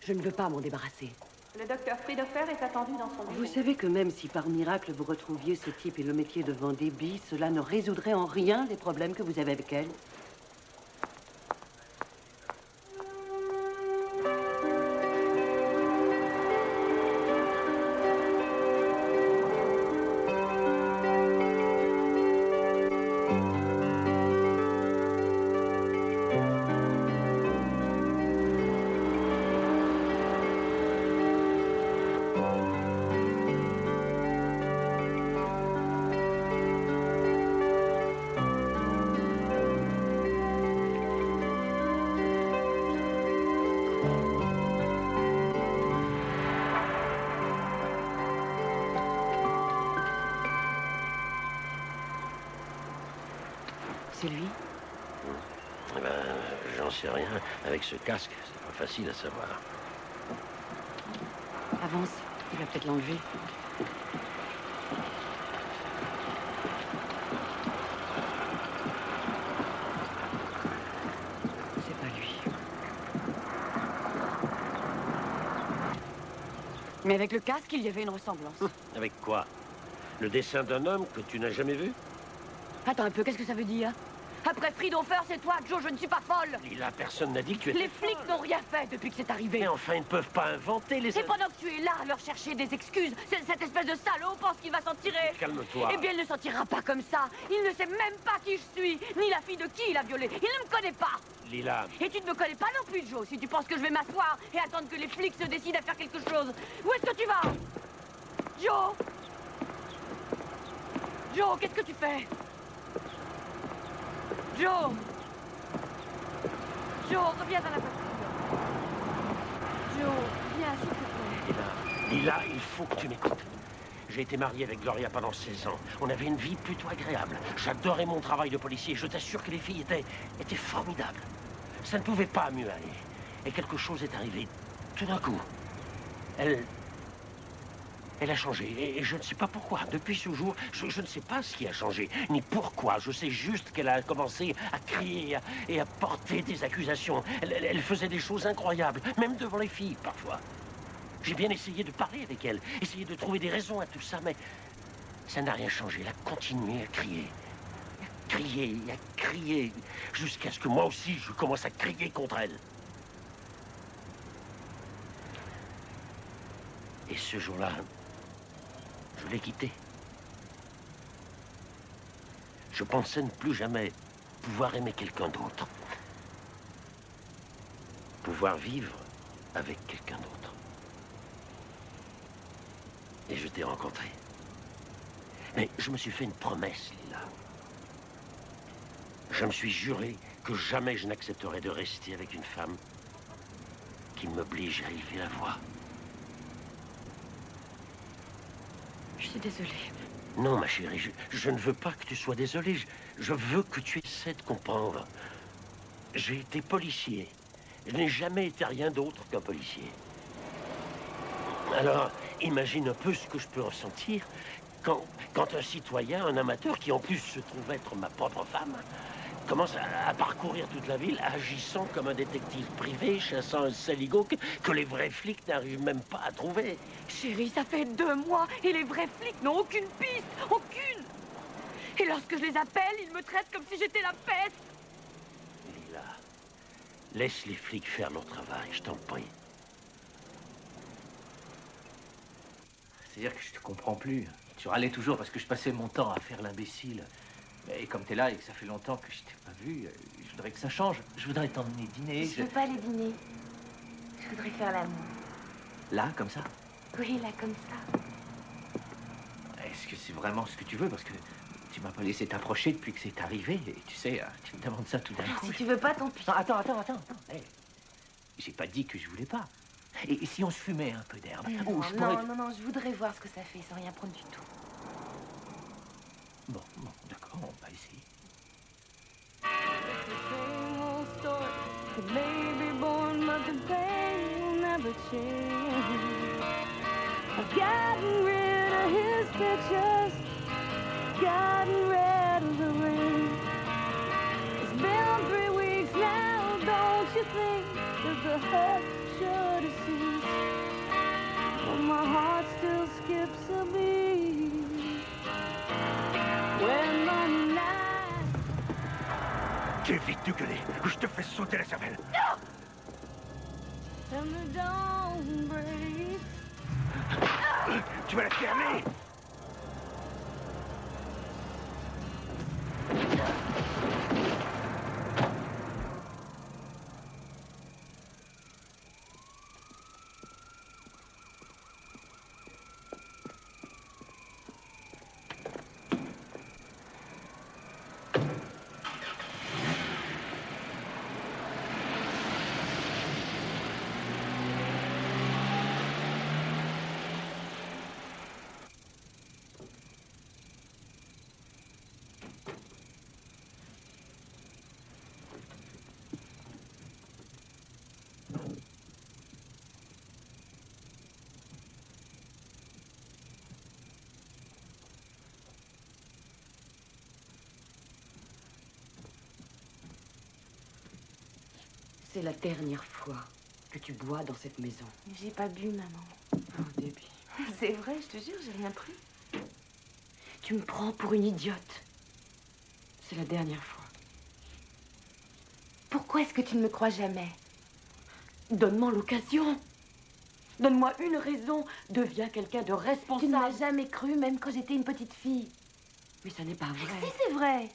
Speaker 5: Je ne veux pas m'en débarrasser.
Speaker 13: Le docteur Friedhofer est attendu dans son bureau.
Speaker 9: Vous savez que même si par miracle vous retrouviez ce type et le mettiez devant Debbie, cela ne résoudrait en rien les problèmes que vous avez avec elle.
Speaker 5: C'est lui?
Speaker 8: Eh ben, j'en sais rien. Avec ce casque, c'est pas facile à savoir.
Speaker 5: Avance, il va peut-être l'enlever. C'est pas lui. Mais avec le casque, il y avait une ressemblance.
Speaker 8: Avec quoi? Le dessin d'un homme que tu n'as jamais vu?
Speaker 5: Attends un peu, qu'est-ce que ça veut dire? Après Friedhofer, c'est toi, Joe, je ne suis pas folle.
Speaker 8: Lila, personne n'a dit que tu étais
Speaker 5: Les flics n'ont rien fait depuis que c'est arrivé.
Speaker 8: Mais enfin, ils ne peuvent pas inventer les...
Speaker 5: Et pendant que tu es là à leur chercher des excuses, cette espèce de salaud pense qu'il va s'en tirer.
Speaker 8: Calme-toi.
Speaker 5: Eh bien, il ne s'en tirera pas comme ça. Il ne sait même pas qui je suis, ni la fille de qui il a violé. Il ne me connaît pas.
Speaker 8: Lila.
Speaker 5: Et tu ne me connais pas non plus, Joe, si tu penses que je vais m'asseoir et attendre que les flics se décident à faire quelque chose. Où est-ce que tu vas? Joe? Joe, qu'est-ce que tu fais? Joe! Joe, reviens dans la voiture. Joe, viens, s'il te plaît.
Speaker 8: Lila, il faut que tu m'écoutes. J'ai été marié avec Gloria pendant 16 ans. On avait une vie plutôt agréable. J'adorais mon travail de policier. Je t'assure que les filles étaient formidables. Ça ne pouvait pas mieux aller. Et quelque chose est arrivé. Tout d'un coup. Elle a changé. Et je ne sais pas pourquoi. Depuis ce jour, je ne sais pas ce qui a changé. Ni pourquoi. Je sais juste qu'elle a commencé à crier et à porter des accusations. Elle faisait des choses incroyables. Même devant les filles, parfois. J'ai bien essayé de parler avec elle, essayer de trouver des raisons à tout ça, mais ça n'a rien changé. Elle a continué à crier. À crier, à crier, jusqu'à ce que moi aussi, je commence à crier contre elle. Et ce jour-là, je l'ai quittée. Je pensais ne plus jamais pouvoir aimer quelqu'un d'autre. Pouvoir vivre avec quelqu'un d'autre. Et je t'ai rencontré. Mais je me suis fait une promesse, Lila. Je me suis juré que jamais je n'accepterais de rester avec une femme qui m'oblige à élever la voix.
Speaker 5: Je suis désolée.
Speaker 8: Non, ma chérie, je ne veux pas que tu sois désolée. Je veux que tu essaies de comprendre. J'ai été policier. Je n'ai jamais été rien d'autre qu'un policier. Alors, imagine un peu ce que je peux ressentir quand un citoyen, un amateur, qui en plus se trouve être ma propre femme, commence à parcourir toute la ville, agissant comme un détective privé, chassant un saligot que les vrais flics n'arrivent même pas à trouver.
Speaker 5: Chérie, ça fait 2 mois et les vrais flics n'ont aucune piste, aucune. Et lorsque je les appelle, ils me traitent comme si j'étais la peste.
Speaker 8: Lila, laisse les flics faire leur travail, je t'en prie.
Speaker 2: C'est-à-dire que je te comprends plus. Tu râlais toujours parce que je passais mon temps à faire l'imbécile. Et comme t'es là et que ça fait longtemps que je t'ai pas vu, je voudrais que ça change. Je voudrais t'emmener dîner.
Speaker 3: Je veux pas aller dîner. Je voudrais faire l'amour.
Speaker 2: Là, comme ça?
Speaker 3: Oui, là, comme ça.
Speaker 2: Est-ce que c'est vraiment ce que tu veux? Parce que tu m'as pas laissé t'approcher depuis que c'est arrivé. Et tu sais, tu me demandes ça tout d'un coup.
Speaker 3: Si tu veux pas, tant pis.
Speaker 2: Non, attends. Hey, j'ai pas dit que je voulais pas. Et si on se fumait un peu d'herbe?
Speaker 3: Non, je voudrais voir ce que ça fait sans rien prendre du tout.
Speaker 2: Bon, d'accord, on va essayer.
Speaker 1: Same old story. The baby born, but the pain will never change. I've gotten rid of his pictures, gotten rid of the ring. It's been 3 weeks now, don't you think that the hurt should have ceased? But my heart still skips a beat when the night.
Speaker 8: Évite de gueuler, ou je te fais sauter la cervelle.
Speaker 1: And the dawn breaks.
Speaker 8: Tu vas la fermer.
Speaker 5: C'est la dernière fois que tu bois dans cette maison.
Speaker 3: J'ai pas bu, maman.
Speaker 5: Oh, Debbie.
Speaker 3: C'est vrai, je te jure, j'ai rien pris.
Speaker 5: Tu me prends pour une idiote. C'est la dernière fois.
Speaker 3: Pourquoi est-ce que tu ne me crois jamais?
Speaker 5: Donne-moi l'occasion. Donne-moi une raison. Deviens quelqu'un de responsable.
Speaker 3: Tu ne m'as jamais cru, même quand j'étais une petite fille.
Speaker 5: Mais ça n'est pas vrai.
Speaker 3: Si, c'est vrai.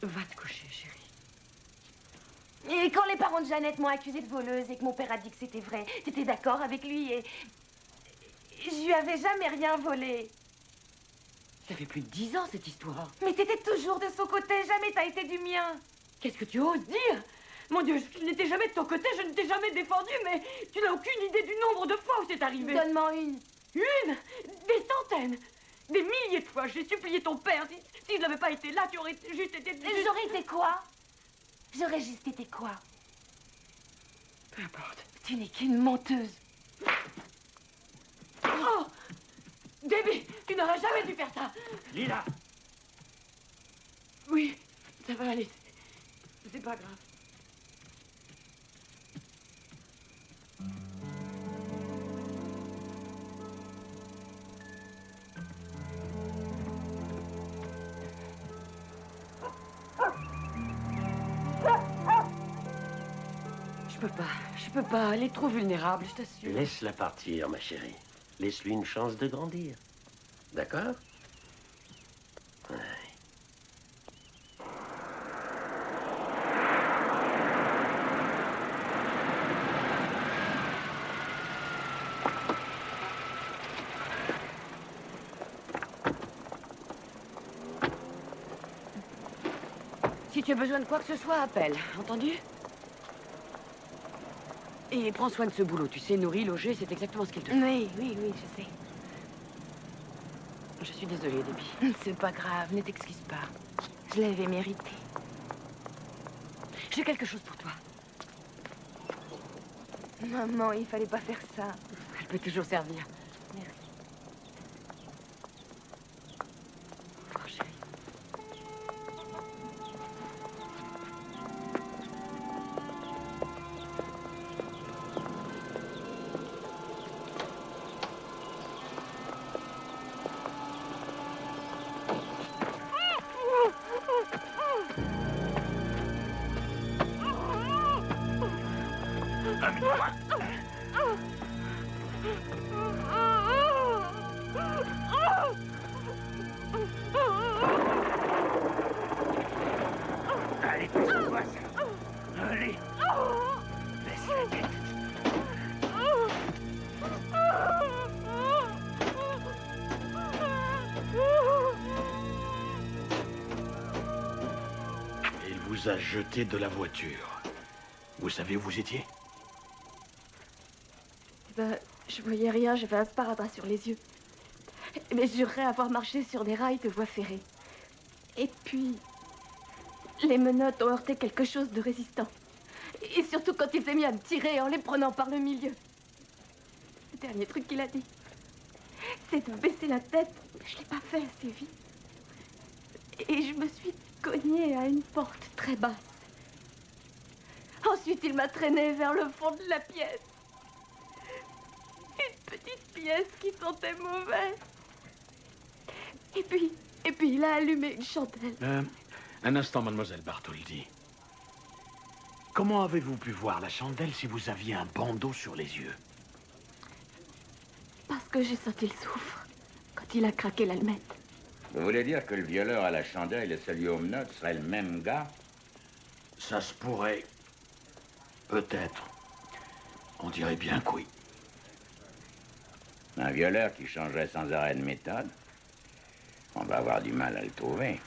Speaker 5: Va te coucher, chérie.
Speaker 3: Et quand les parents de Jeannette m'ont accusée de voleuse et que mon père a dit que c'était vrai, t'étais d'accord avec lui et je lui avais jamais rien volé.
Speaker 5: Ça fait plus de 10 ans, cette histoire.
Speaker 3: Mais t'étais toujours de son côté, jamais t'as été du mien.
Speaker 5: Qu'est-ce que tu oses dire? Mon Dieu, je n'étais jamais de ton côté, je ne t'ai jamais défendu, mais tu n'as aucune idée du nombre de fois où c'est arrivé.
Speaker 3: Donne-moi une.
Speaker 5: Une? Des centaines. Des milliers de fois. J'ai supplié ton père. Si je n'avais pas été là, tu aurais juste été...
Speaker 3: J'aurais été quoi? J'aurais juste été quoi?
Speaker 5: Peu importe.
Speaker 3: Tu n'es qu'une menteuse.
Speaker 5: Oh! Debbie, tu n'aurais jamais dû faire ça.
Speaker 8: Lila!
Speaker 5: Oui, ça va aller. C'est pas grave. Je peux pas, elle est trop vulnérable, je t'assure.
Speaker 8: Laisse-la partir, ma chérie. Laisse-lui une chance de grandir. D'accord? Ouais.
Speaker 5: Si tu as besoin de quoi que ce soit, appelle, entendu? Et prends soin de ce boulot, tu sais, nourrir, loger, c'est exactement ce qu'il te faut.
Speaker 3: Oui, je sais.
Speaker 5: Je suis désolée, Debbie.
Speaker 3: C'est pas grave, ne t'excuse pas. Je l'avais mérité.
Speaker 5: J'ai quelque chose pour toi.
Speaker 3: Maman, il fallait pas faire ça.
Speaker 5: Elle peut toujours servir.
Speaker 3: Merci.
Speaker 5: Oh, chérie.
Speaker 8: Allez, pousse-toi, ça. Allez. Laisse la tête.
Speaker 4: Il vous a jeté de la voiture. Vous savez où vous étiez?
Speaker 1: Ben, je voyais rien, j'avais un sparadrap sur les yeux. Mais je jurerais avoir marché sur des rails de voie ferrée. Et puis, les menottes ont heurté quelque chose de résistant. Et surtout quand il s'est mis à me tirer en les prenant par le milieu. Le dernier truc qu'il a dit, c'est de baisser la tête. Je l'ai pas fait assez vite. Et je me suis cognée à une porte très basse. Ensuite, il m'a traînée vers le fond de la pièce. Une petite pièce qui sentait mauvais. Et puis il a allumé une chandelle.
Speaker 4: Un instant, mademoiselle Bartholdi. Comment avez-vous pu voir la chandelle si vous aviez un bandeau sur les yeux?
Speaker 1: Parce que j'ai senti le soufre quand il a craqué l'allumette.
Speaker 10: Vous voulez dire que le violeur à la chandelle et celui aux menottes serait le même gars?
Speaker 4: Ça se pourrait. Peut-être. On dirait bien que oui.
Speaker 10: Un violeur qui changerait sans arrêt de méthode? On va avoir du mal à le trouver.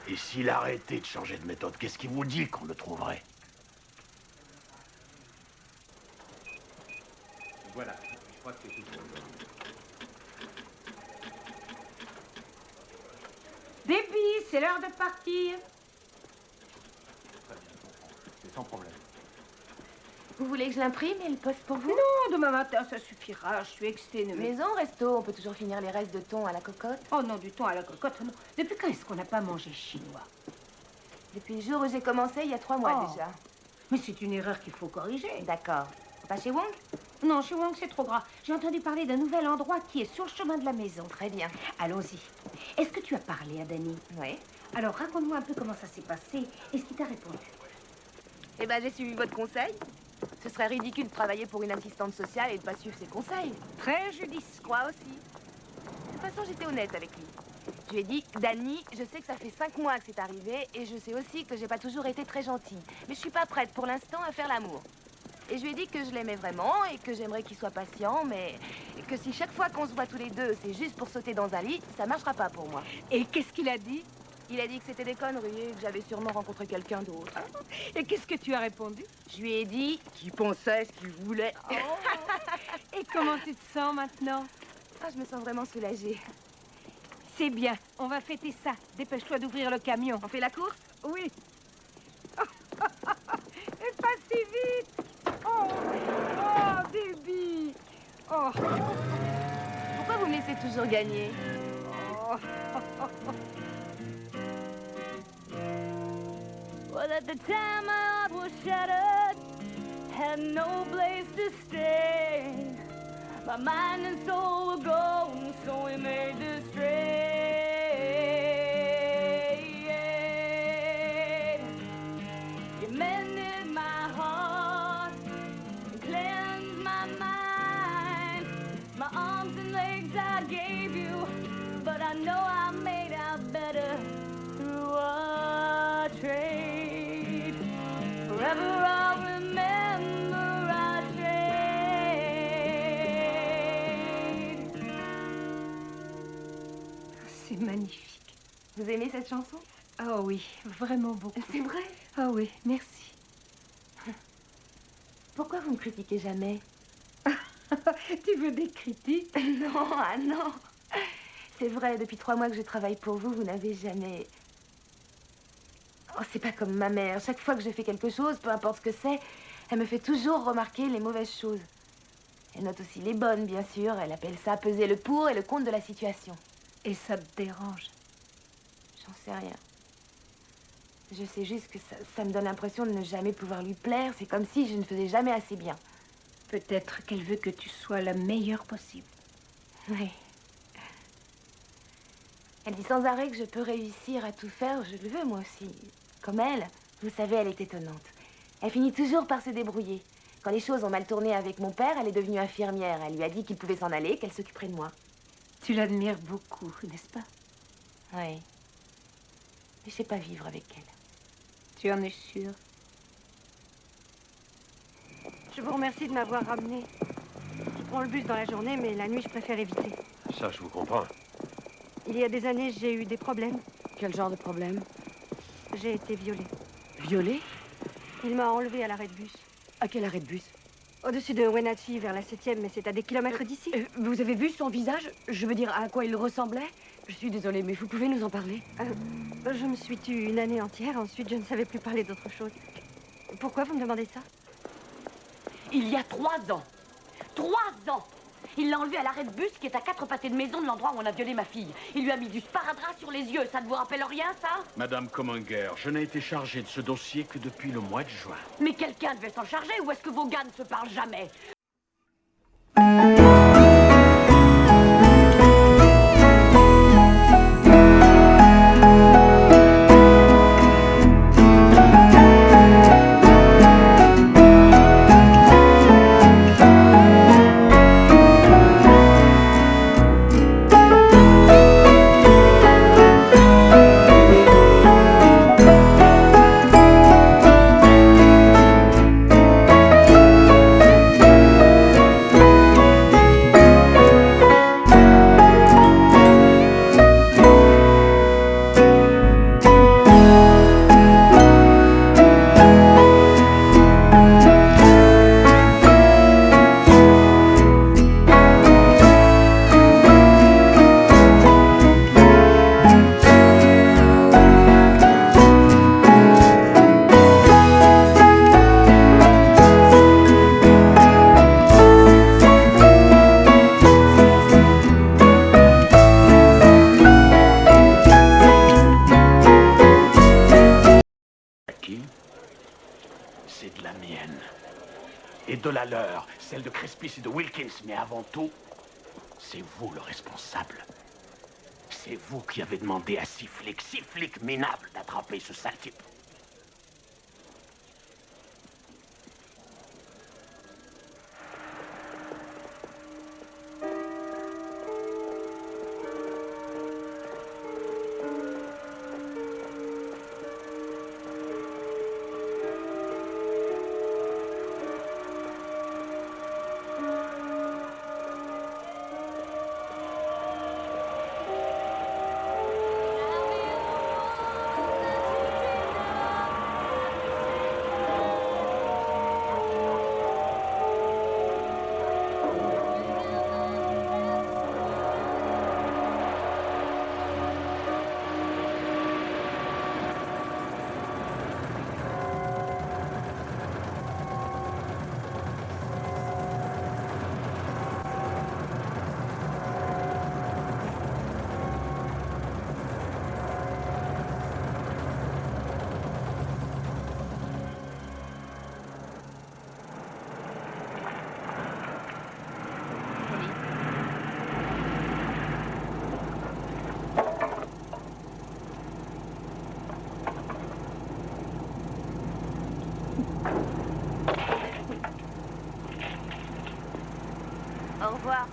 Speaker 4: Et s'il arrêtait de changer de méthode, qu'est-ce qui vous dit qu'on le trouverait?
Speaker 2: Voilà, je crois que c'est tout.
Speaker 14: Debbie, c'est l'heure de partir.
Speaker 2: C'est sans problème.
Speaker 3: Vous voulez que je l'imprime et le poste pour vous?
Speaker 14: Non, demain matin, ça suffira. Je suis exténuée.
Speaker 3: Maison, resto, on peut toujours finir les restes de thon à la cocotte.
Speaker 14: Oh non, du thon à la cocotte, non. Depuis quand est-ce qu'on n'a pas mangé chinois?
Speaker 3: Depuis le jour où j'ai commencé, il y a 3 mois
Speaker 14: Oh.
Speaker 3: déjà.
Speaker 14: Mais c'est une erreur qu'il faut corriger.
Speaker 3: D'accord. Pas chez Wong?
Speaker 14: Non, chez Wong, c'est trop gras. J'ai entendu parler d'un nouvel endroit qui est sur le chemin de la maison.
Speaker 3: Très bien.
Speaker 14: Allons-y. Est-ce que tu as parlé à Danny?
Speaker 3: Oui.
Speaker 14: Alors, raconte-moi un peu comment ça s'est passé et ce qu'il t'a répondu.
Speaker 3: Eh ben, j'ai suivi votre conseil. Ce serait ridicule de travailler pour une assistante sociale et de pas suivre ses conseils.
Speaker 14: Très judicieux.
Speaker 3: Je crois aussi. De toute façon, j'étais honnête avec lui. Je lui ai dit, Danny, je sais que ça fait 5 mois que c'est arrivé et je sais aussi que j'ai pas toujours été très gentille. Mais je suis pas prête pour l'instant à faire l'amour. Et je lui ai dit que je l'aimais vraiment et que j'aimerais qu'il soit patient, mais que si chaque fois qu'on se voit tous les deux, c'est juste pour sauter dans un lit, ça marchera pas pour moi.
Speaker 14: Et qu'est-ce qu'il a dit?
Speaker 3: Il a dit que c'était des conneries et que j'avais sûrement rencontré quelqu'un d'autre.
Speaker 14: Et qu'est-ce que tu as répondu?
Speaker 3: Je lui ai dit qu'il pensait ce qu'il voulait.
Speaker 14: Oh. Et comment tu te sens maintenant?
Speaker 3: Ah, je me sens vraiment soulagée.
Speaker 14: C'est bien, on va fêter ça. Dépêche-toi d'ouvrir le camion.
Speaker 3: On fait la course?
Speaker 14: Oui. Et pas si vite. Oh, oh, baby. Oh.
Speaker 3: Pourquoi vous me laissez toujours gagner?
Speaker 14: Oh.
Speaker 1: Well, at the time my heart was shattered, had no place to stay. My mind and soul were gone, so we made this trade. You mended my heart, cleansed my mind. My arms and legs I gave you, but I know I made out better through a trade. Forever I'll remember our trade.
Speaker 14: C'est magnifique.
Speaker 3: Vous aimez cette chanson?
Speaker 14: Oh oui, vraiment beaucoup.
Speaker 3: C'est vrai?
Speaker 14: Oh oui, merci.
Speaker 3: Pourquoi vous me critiquez jamais?
Speaker 14: Tu veux des critiques?
Speaker 3: Non, ah non. C'est vrai, depuis 3 mois que je travaille pour vous, vous n'avez jamais... Oh, c'est pas comme ma mère. Chaque fois que je fais quelque chose, peu importe ce que c'est, elle me fait toujours remarquer les mauvaises choses. Elle note aussi les bonnes, bien sûr. Elle appelle ça peser le pour et le contre de la situation.
Speaker 14: Et ça te dérange?
Speaker 3: J'en sais rien. Je sais juste que ça me donne l'impression de ne jamais pouvoir lui plaire. C'est comme si je ne faisais jamais assez bien.
Speaker 14: Peut-être qu'elle veut que tu sois la meilleure possible.
Speaker 3: Oui. Elle dit sans arrêt que je peux réussir à tout faire. Je le veux, moi aussi. Comme elle, vous savez, elle est étonnante. Elle finit toujours par se débrouiller. Quand les choses ont mal tourné avec mon père, elle est devenue infirmière. Elle lui a dit qu'il pouvait s'en aller, qu'elle s'occuperait de moi.
Speaker 14: Tu l'admires beaucoup, n'est-ce pas?
Speaker 3: Oui. Mais je sais pas vivre avec elle.
Speaker 14: Tu en es sûre?
Speaker 5: Je vous remercie de m'avoir ramené. Je prends le bus dans la journée, mais la nuit, je préfère éviter.
Speaker 8: Ça, je vous comprends.
Speaker 5: Il y a des années, j'ai eu des problèmes.
Speaker 3: Quel genre de problème?
Speaker 5: J'ai été violée.
Speaker 3: Violée?
Speaker 5: Il m'a enlevée à l'arrêt de bus.
Speaker 3: À quel arrêt de bus?
Speaker 5: Au-dessus de Wenatchee, vers la 7e, mais c'est à des kilomètres d'ici.
Speaker 3: Vous avez vu son visage? Je veux dire, à quoi il ressemblait? Je suis désolée, mais vous pouvez nous en parler?
Speaker 5: Je me suis tue une année entière. Ensuite, je ne savais plus parler d'autre chose. Pourquoi vous me demandez ça?
Speaker 15: Il y a 3 ans. 3 ans! Il l'a enlevé à l'arrêt de bus qui est à 4 pâtés de maison de l'endroit où on a violé ma fille. Il lui a mis du sparadrap sur les yeux. Ça ne vous rappelle rien, ça?
Speaker 4: Madame Commander, je n'ai été chargé de ce dossier que depuis le mois de juin.
Speaker 15: Mais quelqu'un devait s'en charger ou est-ce que vos gars ne se parlent jamais?
Speaker 4: C'est de la mienne.
Speaker 8: et de la leur, celle de Crespis et de Wilkins. Mais avant tout, c'est vous le responsable. C'est vous qui avez demandé à six flics minables d'attraper ce sale type.
Speaker 3: Au revoir.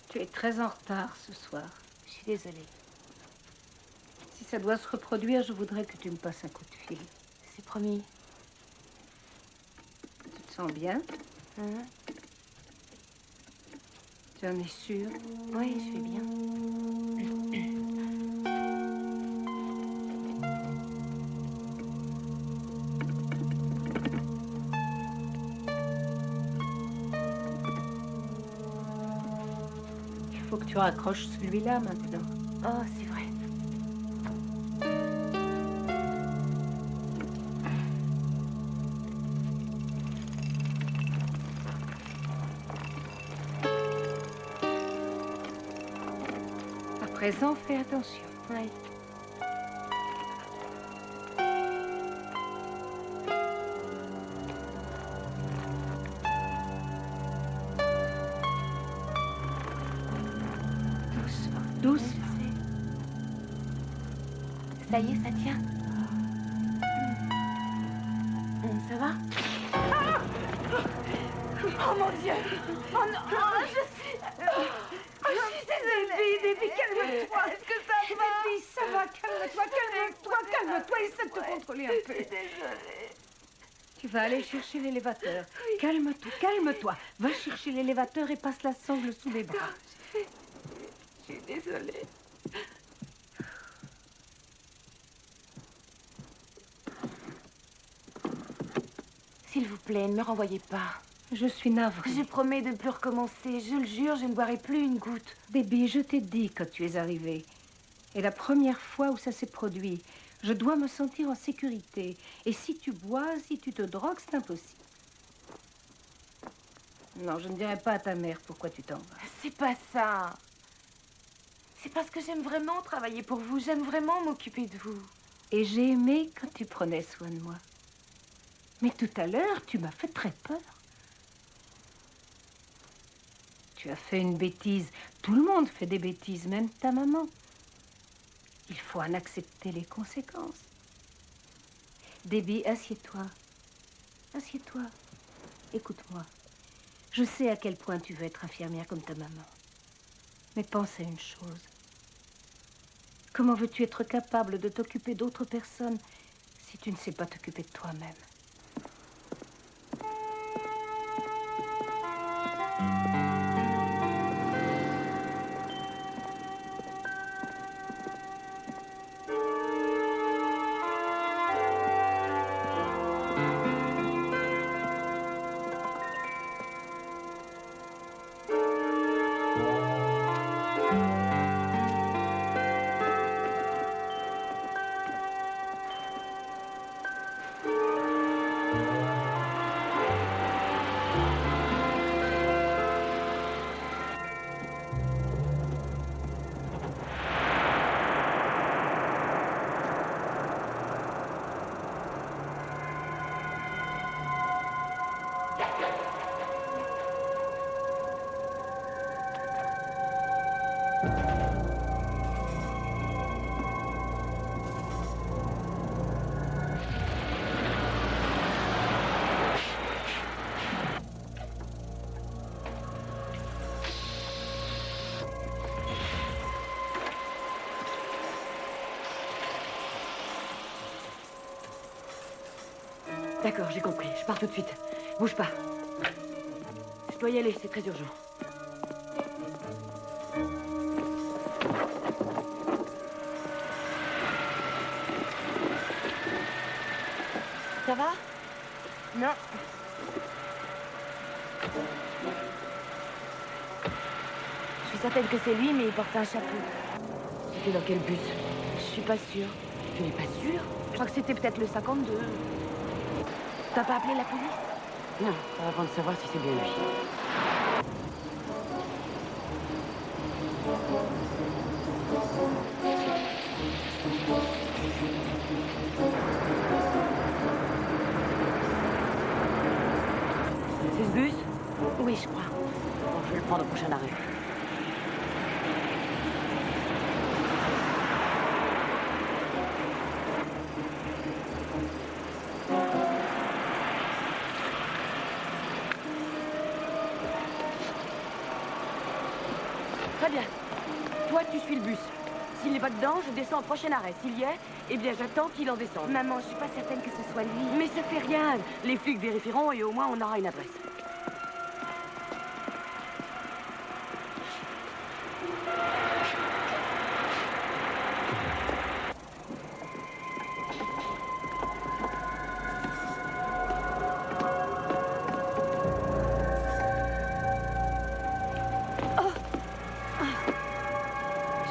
Speaker 16: Tu es très en retard ce soir.
Speaker 3: Je suis désolée.
Speaker 16: Si ça doit se reproduire, je voudrais que tu me passes un coup de fil.
Speaker 3: C'est promis.
Speaker 16: Tu te sens bien?
Speaker 3: Hein?
Speaker 16: Tu en es sûre?
Speaker 3: Oui, je vais bien.
Speaker 16: Il faut que tu raccroches celui-là maintenant.
Speaker 3: Oh, c'est vrai.
Speaker 16: À présent, fais attention.
Speaker 3: Oui.
Speaker 16: Douce.
Speaker 3: Ça y est, ça tient. Ça va?
Speaker 14: Oh mon Dieu! Oh non! Oh, je suis désolée! Déby, calme-toi! Est-ce que ça va? Déby, ça va, calme-toi! Essaie de te contrôler un peu.
Speaker 16: Désolée. Tu vas aller chercher l'élévateur. Oui. Calme-toi. Va chercher l'élévateur et passe la sangle sous les bras.
Speaker 14: Je suis désolée.
Speaker 3: S'il vous plaît, ne me renvoyez pas.
Speaker 16: Je suis navrée.
Speaker 3: Je promets de ne plus recommencer. Je le jure, je ne boirai plus une goutte.
Speaker 16: Déby, je t'ai dit quand tu es arrivée. Et la première fois où ça s'est produit, je dois me sentir en sécurité. Et si tu bois, si tu te drogues, c'est impossible. Non, je ne dirai pas à ta mère pourquoi tu t'en vas.
Speaker 3: C'est pas ça. C'est parce que j'aime vraiment travailler pour vous. J'aime vraiment m'occuper de vous.
Speaker 16: Et j'ai aimé quand tu prenais soin de moi. Mais tout à l'heure, tu m'as fait très peur. Tu as fait une bêtise. Tout le monde fait des bêtises, même ta maman. Il faut en accepter les conséquences. Déby, assieds-toi. Assieds-toi. Écoute-moi. Je sais à quel point tu veux être infirmière comme ta maman. Mais pense à une chose. Comment veux-tu être capable de t'occuper d'autres personnes si tu ne sais pas t'occuper de toi-même?
Speaker 5: D'accord, j'ai compris. Je pars tout de suite. Bouge pas. Je dois y aller, c'est très urgent.
Speaker 3: Ça va? Non. Je suis certaine que c'est lui, mais il porte un chapeau.
Speaker 5: C'était dans quel bus?
Speaker 3: Je suis pas sûre.
Speaker 5: Tu n'es pas sûre?
Speaker 3: Je crois que c'était peut-être le 52. T'as pas appelé la police?
Speaker 5: Non, pas avant de savoir si c'est bien lui. C'est ce bus?
Speaker 3: Oui, je crois.
Speaker 5: Bon, je vais le prendre au prochain arrêt. Très bien. Toi, tu suis le bus. S'il n'est pas dedans, je descends au prochain arrêt. S'il y est, eh bien, j'attends qu'il en descende.
Speaker 3: Maman, je suis pas certaine que ce soit lui.
Speaker 5: Mais ça fait rien. Les flics vérifieront et au moins, on aura une adresse.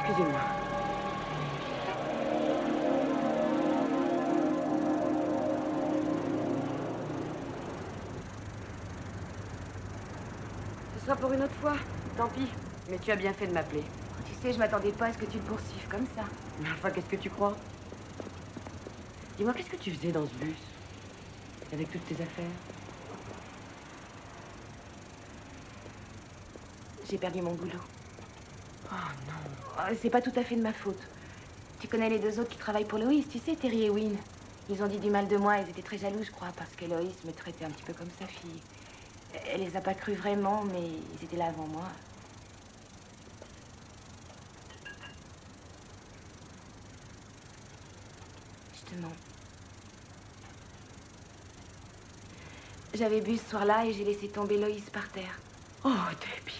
Speaker 5: Excusez-moi. Ce sera pour une autre fois. Tant pis. Mais tu as bien fait de m'appeler.
Speaker 3: Tu sais, je m'attendais pas à ce que tu le poursuives comme ça.
Speaker 5: Mais enfin, qu'est-ce que tu crois? Dis-moi, qu'est-ce que tu faisais dans ce bus? Avec toutes tes affaires?
Speaker 3: J'ai perdu mon boulot.
Speaker 5: Oh non.
Speaker 3: Oh, c'est pas tout à fait de ma faute. Tu connais les deux autres qui travaillent pour Loïs, tu sais, Terry et Wynne. Ils ont dit du mal de moi, ils étaient très jaloux, je crois, parce que Loïs me traitait un petit peu comme sa fille. Elle les a pas cru vraiment, mais ils étaient là avant moi. Je te mens. J'avais bu ce soir-là et j'ai laissé tomber Loïs par terre.
Speaker 5: Oh, Debbie.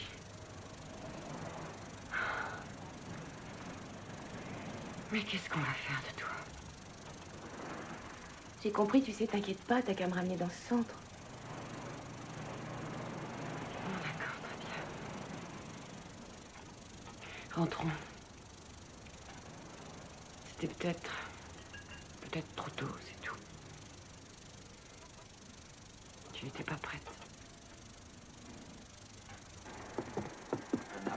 Speaker 5: Mais qu'est-ce qu'on va faire de toi?
Speaker 3: J'ai compris, tu sais, t'inquiète pas, t'as qu'à me ramener dans ce centre.
Speaker 5: Oh, d'accord, très bien. Rentrons. C'était peut-être trop tôt, c'est tout. Tu n'étais pas prête.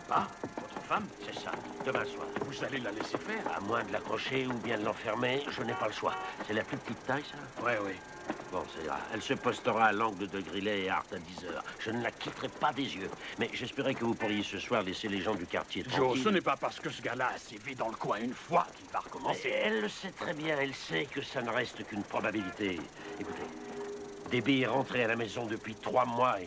Speaker 8: Pas votre femme? C'est ça, demain soir.
Speaker 6: Vous allez la laisser faire?
Speaker 8: À moins de l'accrocher ou bien de l'enfermer, je n'ai pas le choix. C'est la plus petite taille, ça?
Speaker 6: Ouais, oui.
Speaker 8: Bon, ça ira. Elle se postera à l'angle de Grillet et Hart à 10 h. Je ne la quitterai pas des yeux. Mais j'espérais que vous pourriez ce soir laisser les gens du quartier
Speaker 6: Joe,
Speaker 8: tranquilles.
Speaker 6: ce n'est pas parce que ce gars-là a sévi dans le coin une fois qu'il va recommencer.
Speaker 8: Mais elle le sait très bien. Elle sait que ça ne reste qu'une probabilité. Écoutez, Debbie est rentrée à la maison depuis 3 mois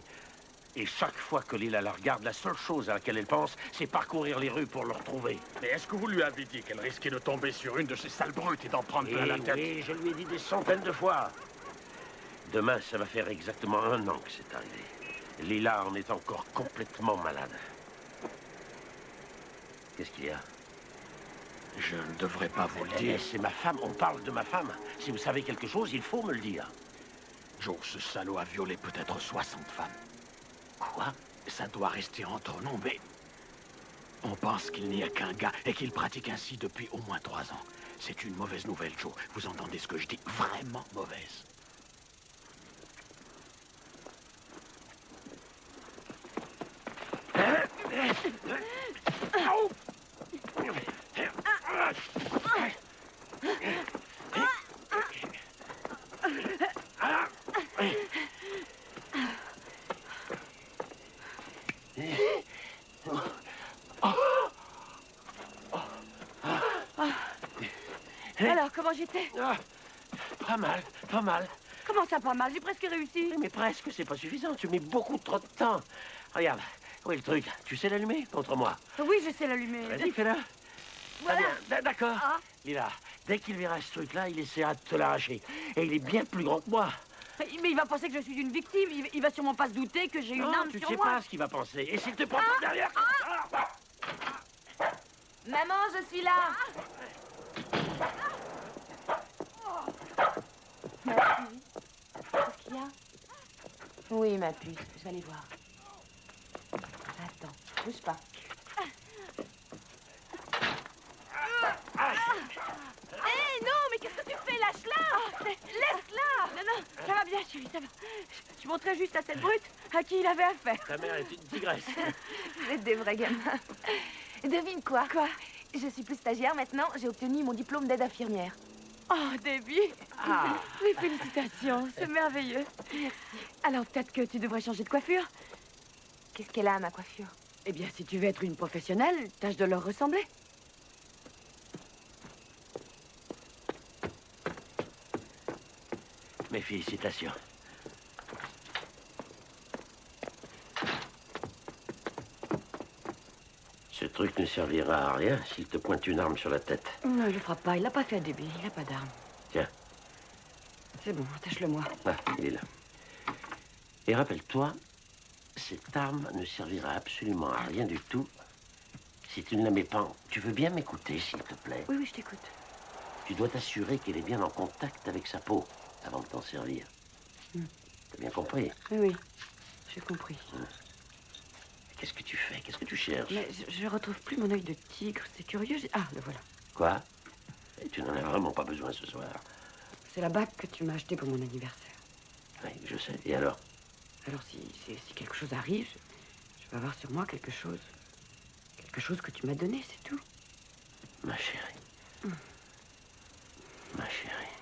Speaker 8: et chaque fois que Lila la regarde, la seule chose à laquelle elle pense, c'est parcourir les rues pour le retrouver.
Speaker 6: Mais est-ce que vous lui avez dit qu'elle risquait de tomber sur une de ces sales brutes et d'en prendre plein la tête?
Speaker 8: Oui, je lui ai dit des centaines de fois. Demain, ça va faire exactement 1 an que c'est arrivé. Lila en est encore complètement malade. Qu'est-ce qu'il y a?
Speaker 6: Je ne devrais pas vous le
Speaker 8: Eh,
Speaker 6: dire.
Speaker 8: c'est ma femme, on parle de ma femme. Si vous savez quelque chose, il faut me le dire.
Speaker 6: Joe, ce salaud a violé peut-être 60 femmes.
Speaker 8: Quoi?
Speaker 6: Ça doit rester entre nous, mais... On pense qu'il n'y a qu'un gars et qu'il pratique ainsi depuis au moins 3 ans. C'est une mauvaise nouvelle, Joe. Vous entendez ce que je dis? Vraiment mauvaise.
Speaker 5: Alors, comment j'étais?
Speaker 8: Pas mal, pas mal.
Speaker 5: Comment ça, pas mal? J'ai presque réussi.
Speaker 8: Oui, mais presque, c'est pas suffisant. Tu mets beaucoup trop de temps. Regarde, où est le truc? Tu sais l'allumer contre moi?
Speaker 5: Oui, je sais l'allumer.
Speaker 8: Vas-y, fais-le.
Speaker 5: Voilà.
Speaker 8: Très bien, d'accord.
Speaker 5: Ah.
Speaker 8: Lila, dès qu'il verra ce truc-là, il essaiera de te l'arracher. Et il est bien plus grand que moi.
Speaker 15: Mais il va penser que je suis une victime. Il va sûrement pas se douter que j'ai une
Speaker 8: Non,
Speaker 15: arme
Speaker 8: tu ne
Speaker 15: sur
Speaker 8: sais
Speaker 15: moi.
Speaker 8: pas ce qu'il va penser. Et s'il te prend par derrière comme ça...
Speaker 3: Maman, je suis là. Ma puce, qu'est-ce qu'il y a? Oui, ma puce, je vais aller voir. Attends, bouge pas. Hé, non, mais qu'est-ce que tu fais? Lâche-la! Laisse-la!
Speaker 15: Non, non, ça va bien, chérie, ça va. Je montrais juste à cette brute à qui il avait affaire.
Speaker 8: Ta mère est une tigresse.
Speaker 3: Vous êtes des vrais gamins. Devine quoi? Quoi? Je suis plus stagiaire maintenant, j'ai obtenu mon diplôme d'aide infirmière.
Speaker 15: Oh, Debbie! Mais félicitations, c'est merveilleux.
Speaker 3: Merci.
Speaker 15: Alors peut-être que tu devrais changer de coiffure?
Speaker 3: Qu'est-ce qu'elle a, ma coiffure?
Speaker 15: Eh bien, si tu veux être une professionnelle, tâche de leur ressembler.
Speaker 8: Mes félicitations. Ce truc ne servira à rien s'il te pointe une arme sur la tête.
Speaker 15: Non, il le fera pas. Il l'a pas fait à Debbie. Il n'a pas d'arme.
Speaker 8: Tiens.
Speaker 15: C'est bon, attache-le-moi.
Speaker 8: Ah, il est là. Et rappelle-toi, cette arme ne servira absolument à rien du tout si tu ne la mets pas en... Tu veux bien m'écouter, s'il te plaît?
Speaker 15: Oui, je t'écoute.
Speaker 8: Tu dois t'assurer qu'elle est bien en contact avec sa peau avant de t'en servir. T'as bien compris?
Speaker 15: Oui, j'ai compris.
Speaker 8: Qu'est-ce que tu fais? Qu'est-ce que tu cherches?
Speaker 15: Mais je retrouve plus mon œil de tigre. C'est curieux. Ah, le voilà.
Speaker 8: Quoi? Et tu n'en as vraiment pas besoin ce soir.
Speaker 15: C'est la bague que tu m'as achetée pour mon anniversaire.
Speaker 8: Oui, je sais. Et alors?
Speaker 15: Alors, si quelque chose arrive, je vais avoir sur moi quelque chose. Quelque chose que tu m'as donné, c'est tout.
Speaker 8: Ma chérie. Ma chérie.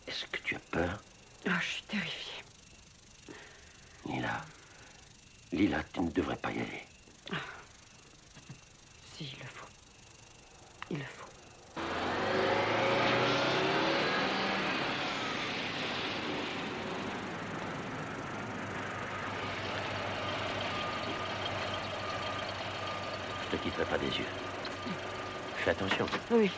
Speaker 8: Est-ce que tu as peur?
Speaker 15: Ah, je suis terrifiée.
Speaker 8: Lila. Lila, tu ne devrais pas y aller.
Speaker 15: Si, il le faut. Il le faut.
Speaker 8: Je te quitterai pas des yeux. Fais attention.
Speaker 15: Oui.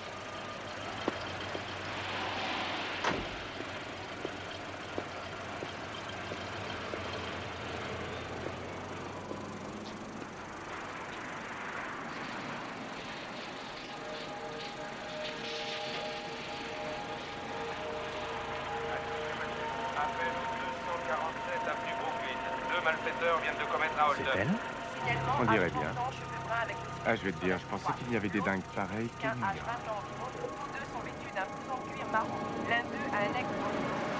Speaker 12: Malfaiteurs viennent de commettre un hold-up.
Speaker 17: C'est elle? On dirait bien. Ah, je vais te dire, je pensais qu'il y avait des dingues pareils qu'à New York.
Speaker 7: Tous deux sont vêtus d'un blouson cuir marron. L'un d'eux a un aigle.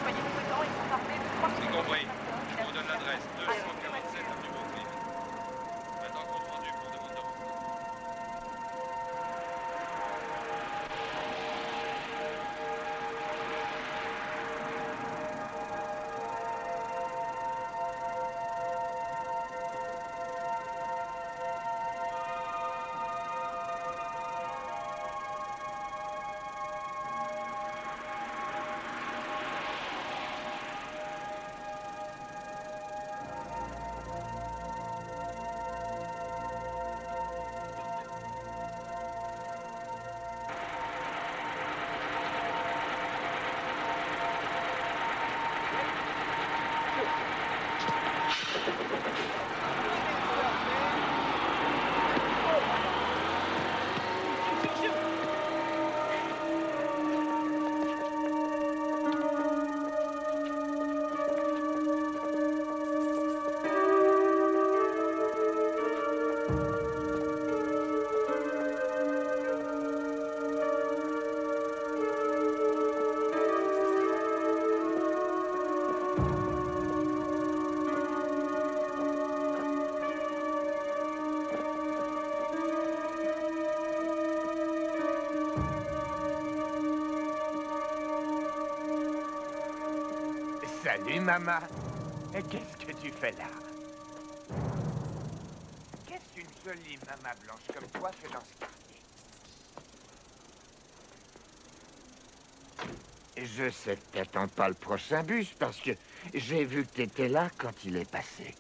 Speaker 7: Soyez prudents, ils sont armés de 3
Speaker 12: C'est compris. Je vous donne l'adresse. 247 avenue Brooklyn. Faites un compte rendu pour demande de renfort.
Speaker 18: Salut, maman. Qu'est-ce que tu fais là? Qu'est-ce qu'une jolie maman blanche comme toi fait dans ce quartier? Je sais que t'attends pas le prochain bus parce que j'ai vu que t'étais là quand il est passé.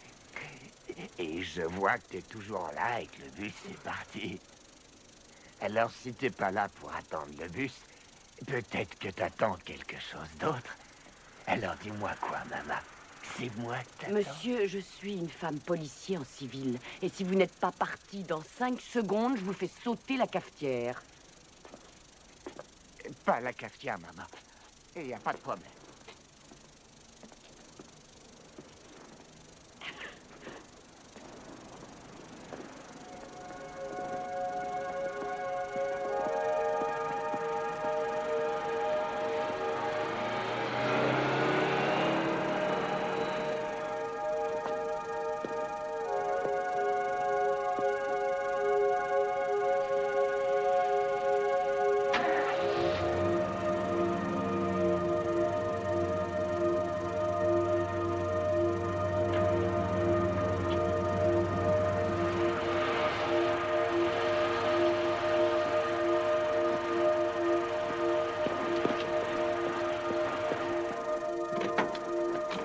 Speaker 18: Et je vois que t'es toujours là et que le bus est parti. Alors si t'es pas là pour attendre le bus, peut-être que t'attends quelque chose d'autre. Alors dis-moi quoi, maman? C'est moi que t'attends?
Speaker 15: Monsieur, je suis une femme policier en civil. Et si vous n'êtes pas parti dans 5 secondes, je vous fais sauter la cafetière.
Speaker 18: Pas la cafetière, maman. Il n'y a pas de problème.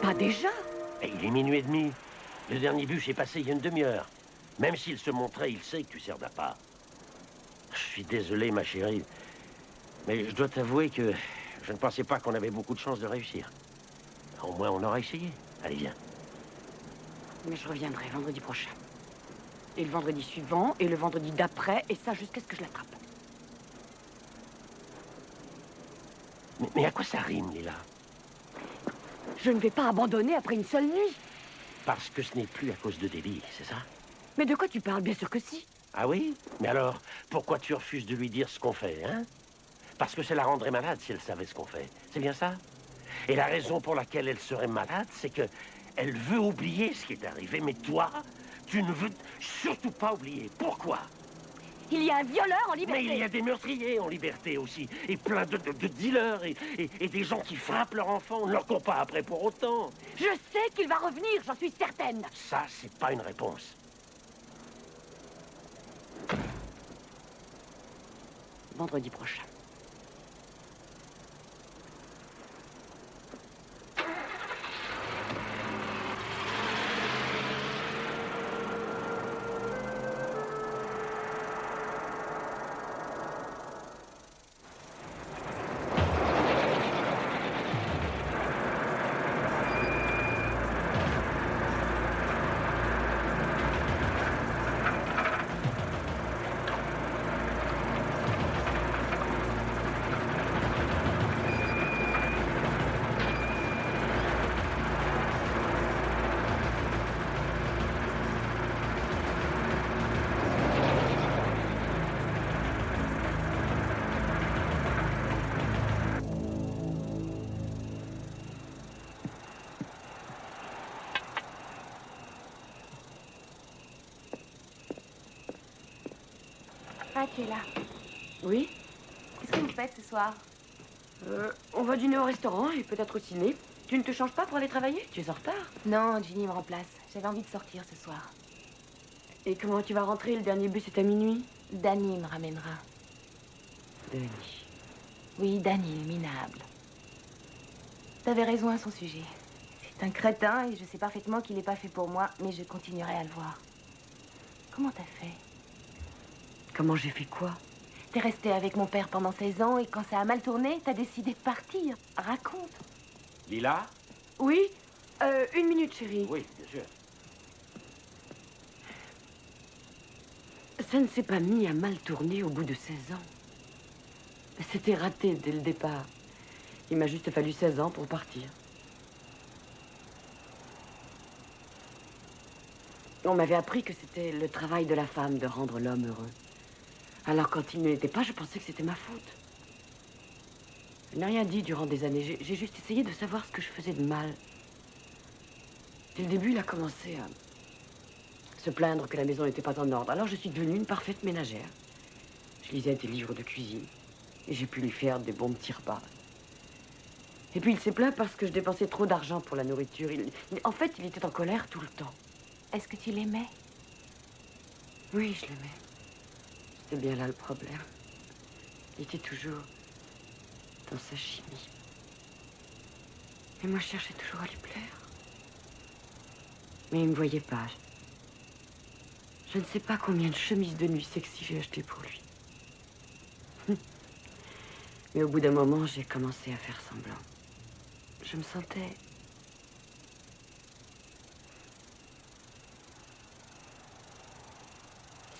Speaker 15: Pas déjà?
Speaker 8: Et il est minuit et demi. Le dernier bus est passé il y a une demi-heure. Même s'il se montrait, il sait que tu sers d'appât. Je suis désolé, ma chérie. Mais je dois t'avouer que je ne pensais pas qu'on avait beaucoup de chances de réussir. Au moins, on aura essayé. Allez, viens.
Speaker 15: Mais je reviendrai vendredi prochain. Et le vendredi suivant, et le vendredi d'après, et ça jusqu'à ce que je l'attrape.
Speaker 8: Mais à quoi ça rime, Lila?
Speaker 15: Je ne vais pas abandonner après une seule nuit.
Speaker 8: Parce que ce n'est plus à cause de Debbie, c'est ça?
Speaker 15: Mais de quoi tu parles? Bien sûr que si.
Speaker 8: Ah oui? Mais alors, pourquoi tu refuses de lui dire ce qu'on fait, hein? Parce que ça la rendrait malade si elle savait ce qu'on fait. C'est bien ça? Et la raison pour laquelle elle serait malade, c'est que elle veut oublier ce qui est arrivé. Mais toi, tu ne veux surtout pas oublier. Pourquoi?
Speaker 15: Il y a un violeur en liberté.
Speaker 8: Mais il y a des meurtriers en liberté aussi. Et plein de dealers et des gens qui frappent leur enfant. On ne leur court pas après pour autant.
Speaker 15: Je sais qu'il va revenir, j'en suis certaine.
Speaker 8: Ça, c'est pas une réponse.
Speaker 15: Vendredi prochain.
Speaker 3: Ah, tu es là.
Speaker 15: Oui?
Speaker 3: Qu'est-ce que vous faites ce soir?
Speaker 15: On va dîner au restaurant et peut-être au ciné. Tu ne te changes pas pour aller travailler? Tu es en retard.
Speaker 3: Non, Ginny me remplace. J'avais envie de sortir ce soir.
Speaker 15: Et comment tu vas rentrer? Le dernier bus est à minuit.
Speaker 3: Danny me ramènera.
Speaker 15: Danny.
Speaker 3: Oui, Danny, le minable. T'avais raison à son sujet. C'est un crétin et je sais parfaitement qu'il n'est pas fait pour moi, mais je continuerai à le voir. Comment t'as fait?
Speaker 15: Comment j'ai fait quoi?
Speaker 3: T'es resté avec mon père pendant 16 ans et quand ça a mal tourné, t'as décidé de partir. Raconte.
Speaker 8: Lila?
Speaker 15: Oui? 1 minute, chérie.
Speaker 8: Oui, bien sûr.
Speaker 15: Ça ne s'est pas mis à mal tourner au bout de 16 ans. C'était raté dès le départ. Il m'a juste fallu 16 ans pour partir. On m'avait appris que c'était le travail de la femme de rendre l'homme heureux. Alors quand il ne l'était pas, je pensais que c'était ma faute. Je n'ai rien dit durant des années. J'ai juste essayé de savoir ce que je faisais de mal. Dès le début, il a commencé à se plaindre que la maison n'était pas en ordre. Alors je suis devenue une parfaite ménagère. Je lisais des livres de cuisine. Et j'ai pu lui faire des bons petits repas. Et puis il s'est plaint parce que je dépensais trop d'argent pour la nourriture. En fait, il était en colère tout le temps.
Speaker 3: Est-ce que tu l'aimais?
Speaker 15: Oui, je l'aimais. C'était bien là le problème. Il était toujours dans sa chimie. Et moi, je cherchais toujours à lui plaire. Mais il ne me voyait pas. Je ne sais pas combien de chemises de nuit sexy j'ai achetées pour lui. Mais au bout d'un moment, j'ai commencé à faire semblant. je me sentais...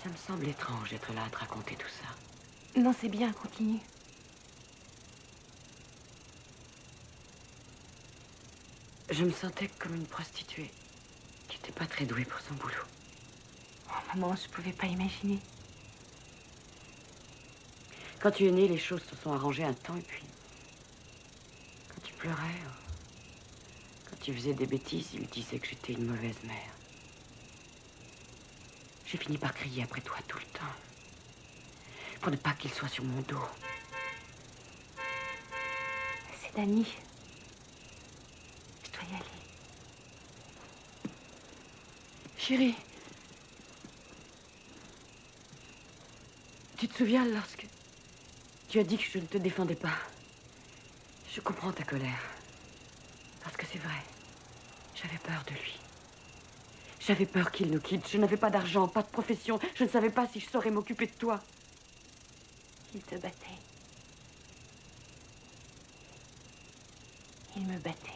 Speaker 15: Ça me semble étrange d'être là à te raconter tout ça.
Speaker 3: Non, c'est bien, continue.
Speaker 15: Je me sentais comme une prostituée qui n'était pas très douée pour son boulot.
Speaker 3: Oh, maman, je pouvais pas imaginer.
Speaker 15: Quand tu es née, les choses se sont arrangées un temps et puis... Quand tu pleurais, quand tu faisais des bêtises, ils disaient que j'étais une mauvaise mère. J'ai fini par crier après toi tout le temps. Pour ne pas qu'il soit sur mon dos.
Speaker 3: C'est Dany. Je dois y aller.
Speaker 15: Chérie. Tu te souviens lorsque tu as dit que je ne te défendais pas? Je comprends ta colère. Parce que c'est vrai. J'avais peur de lui. J'avais peur qu'il nous quitte. Je n'avais pas d'argent, pas de profession. Je ne savais pas si je saurais m'occuper de toi.
Speaker 3: Il te battait. Il me battait.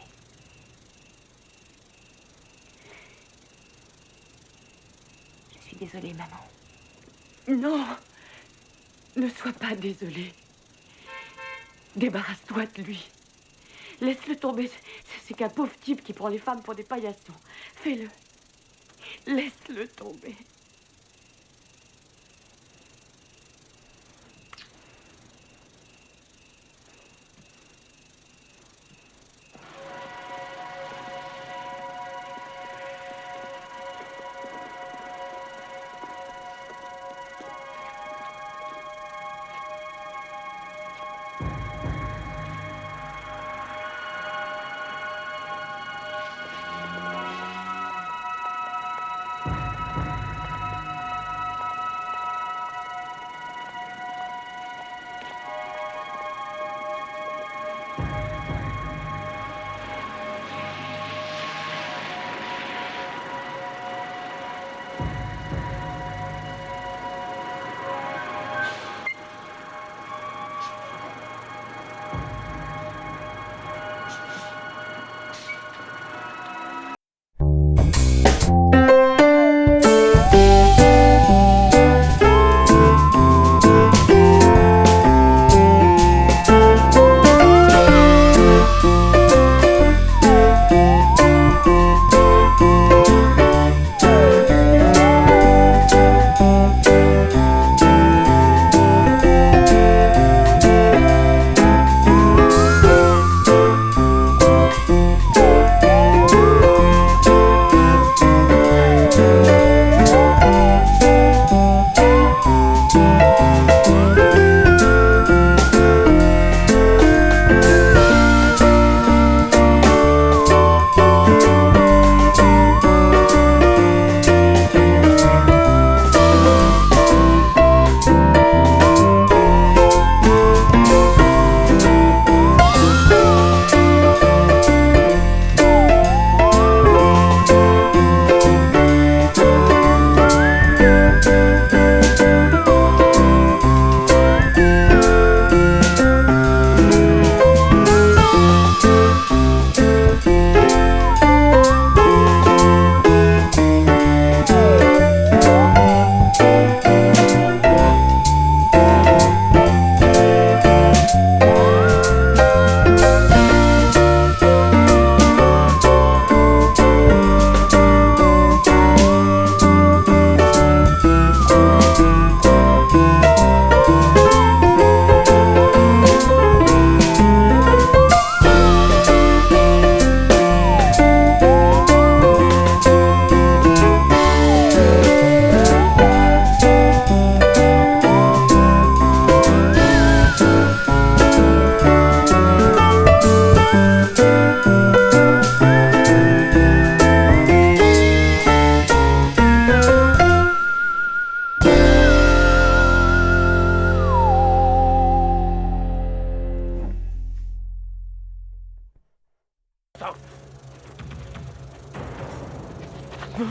Speaker 3: Je suis désolée, maman.
Speaker 15: Non. Ne sois pas désolée. Débarrasse-toi de lui. Laisse-le tomber. C'est qu'un pauvre type qui prend les femmes pour des paillassons. Fais-le. Laisse-le tomber.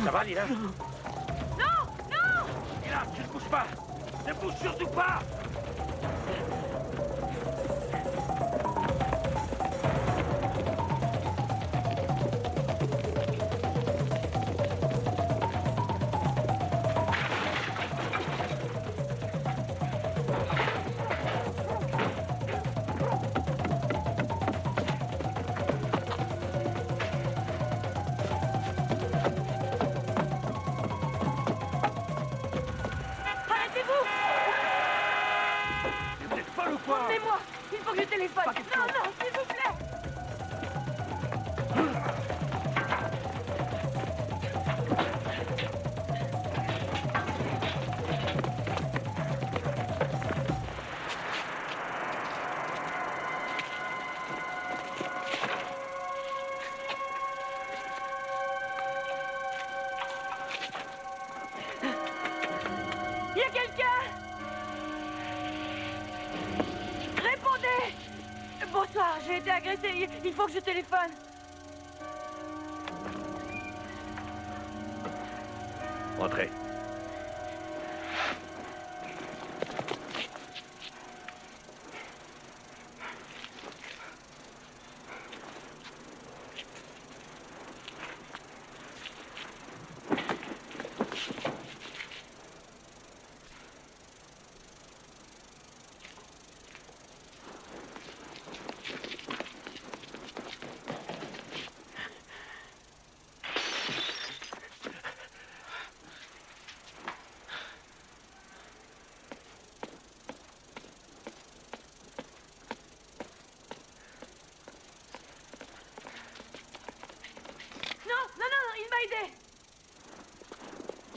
Speaker 8: Ça va, Lila?
Speaker 3: Non! Non!
Speaker 8: Lila, tu ne bouges pas! Ne bouge surtout pas!
Speaker 5: Arrêtez-vous!
Speaker 6: Vous êtes folle ou quoi?
Speaker 5: Emmenez-moi! Il faut que je téléphone! Non, non, s'il vous plaît! Il y a quelqu'un! Répondez! Bonsoir, j'ai été agressée. Il faut que je téléphone.
Speaker 8: Entrez.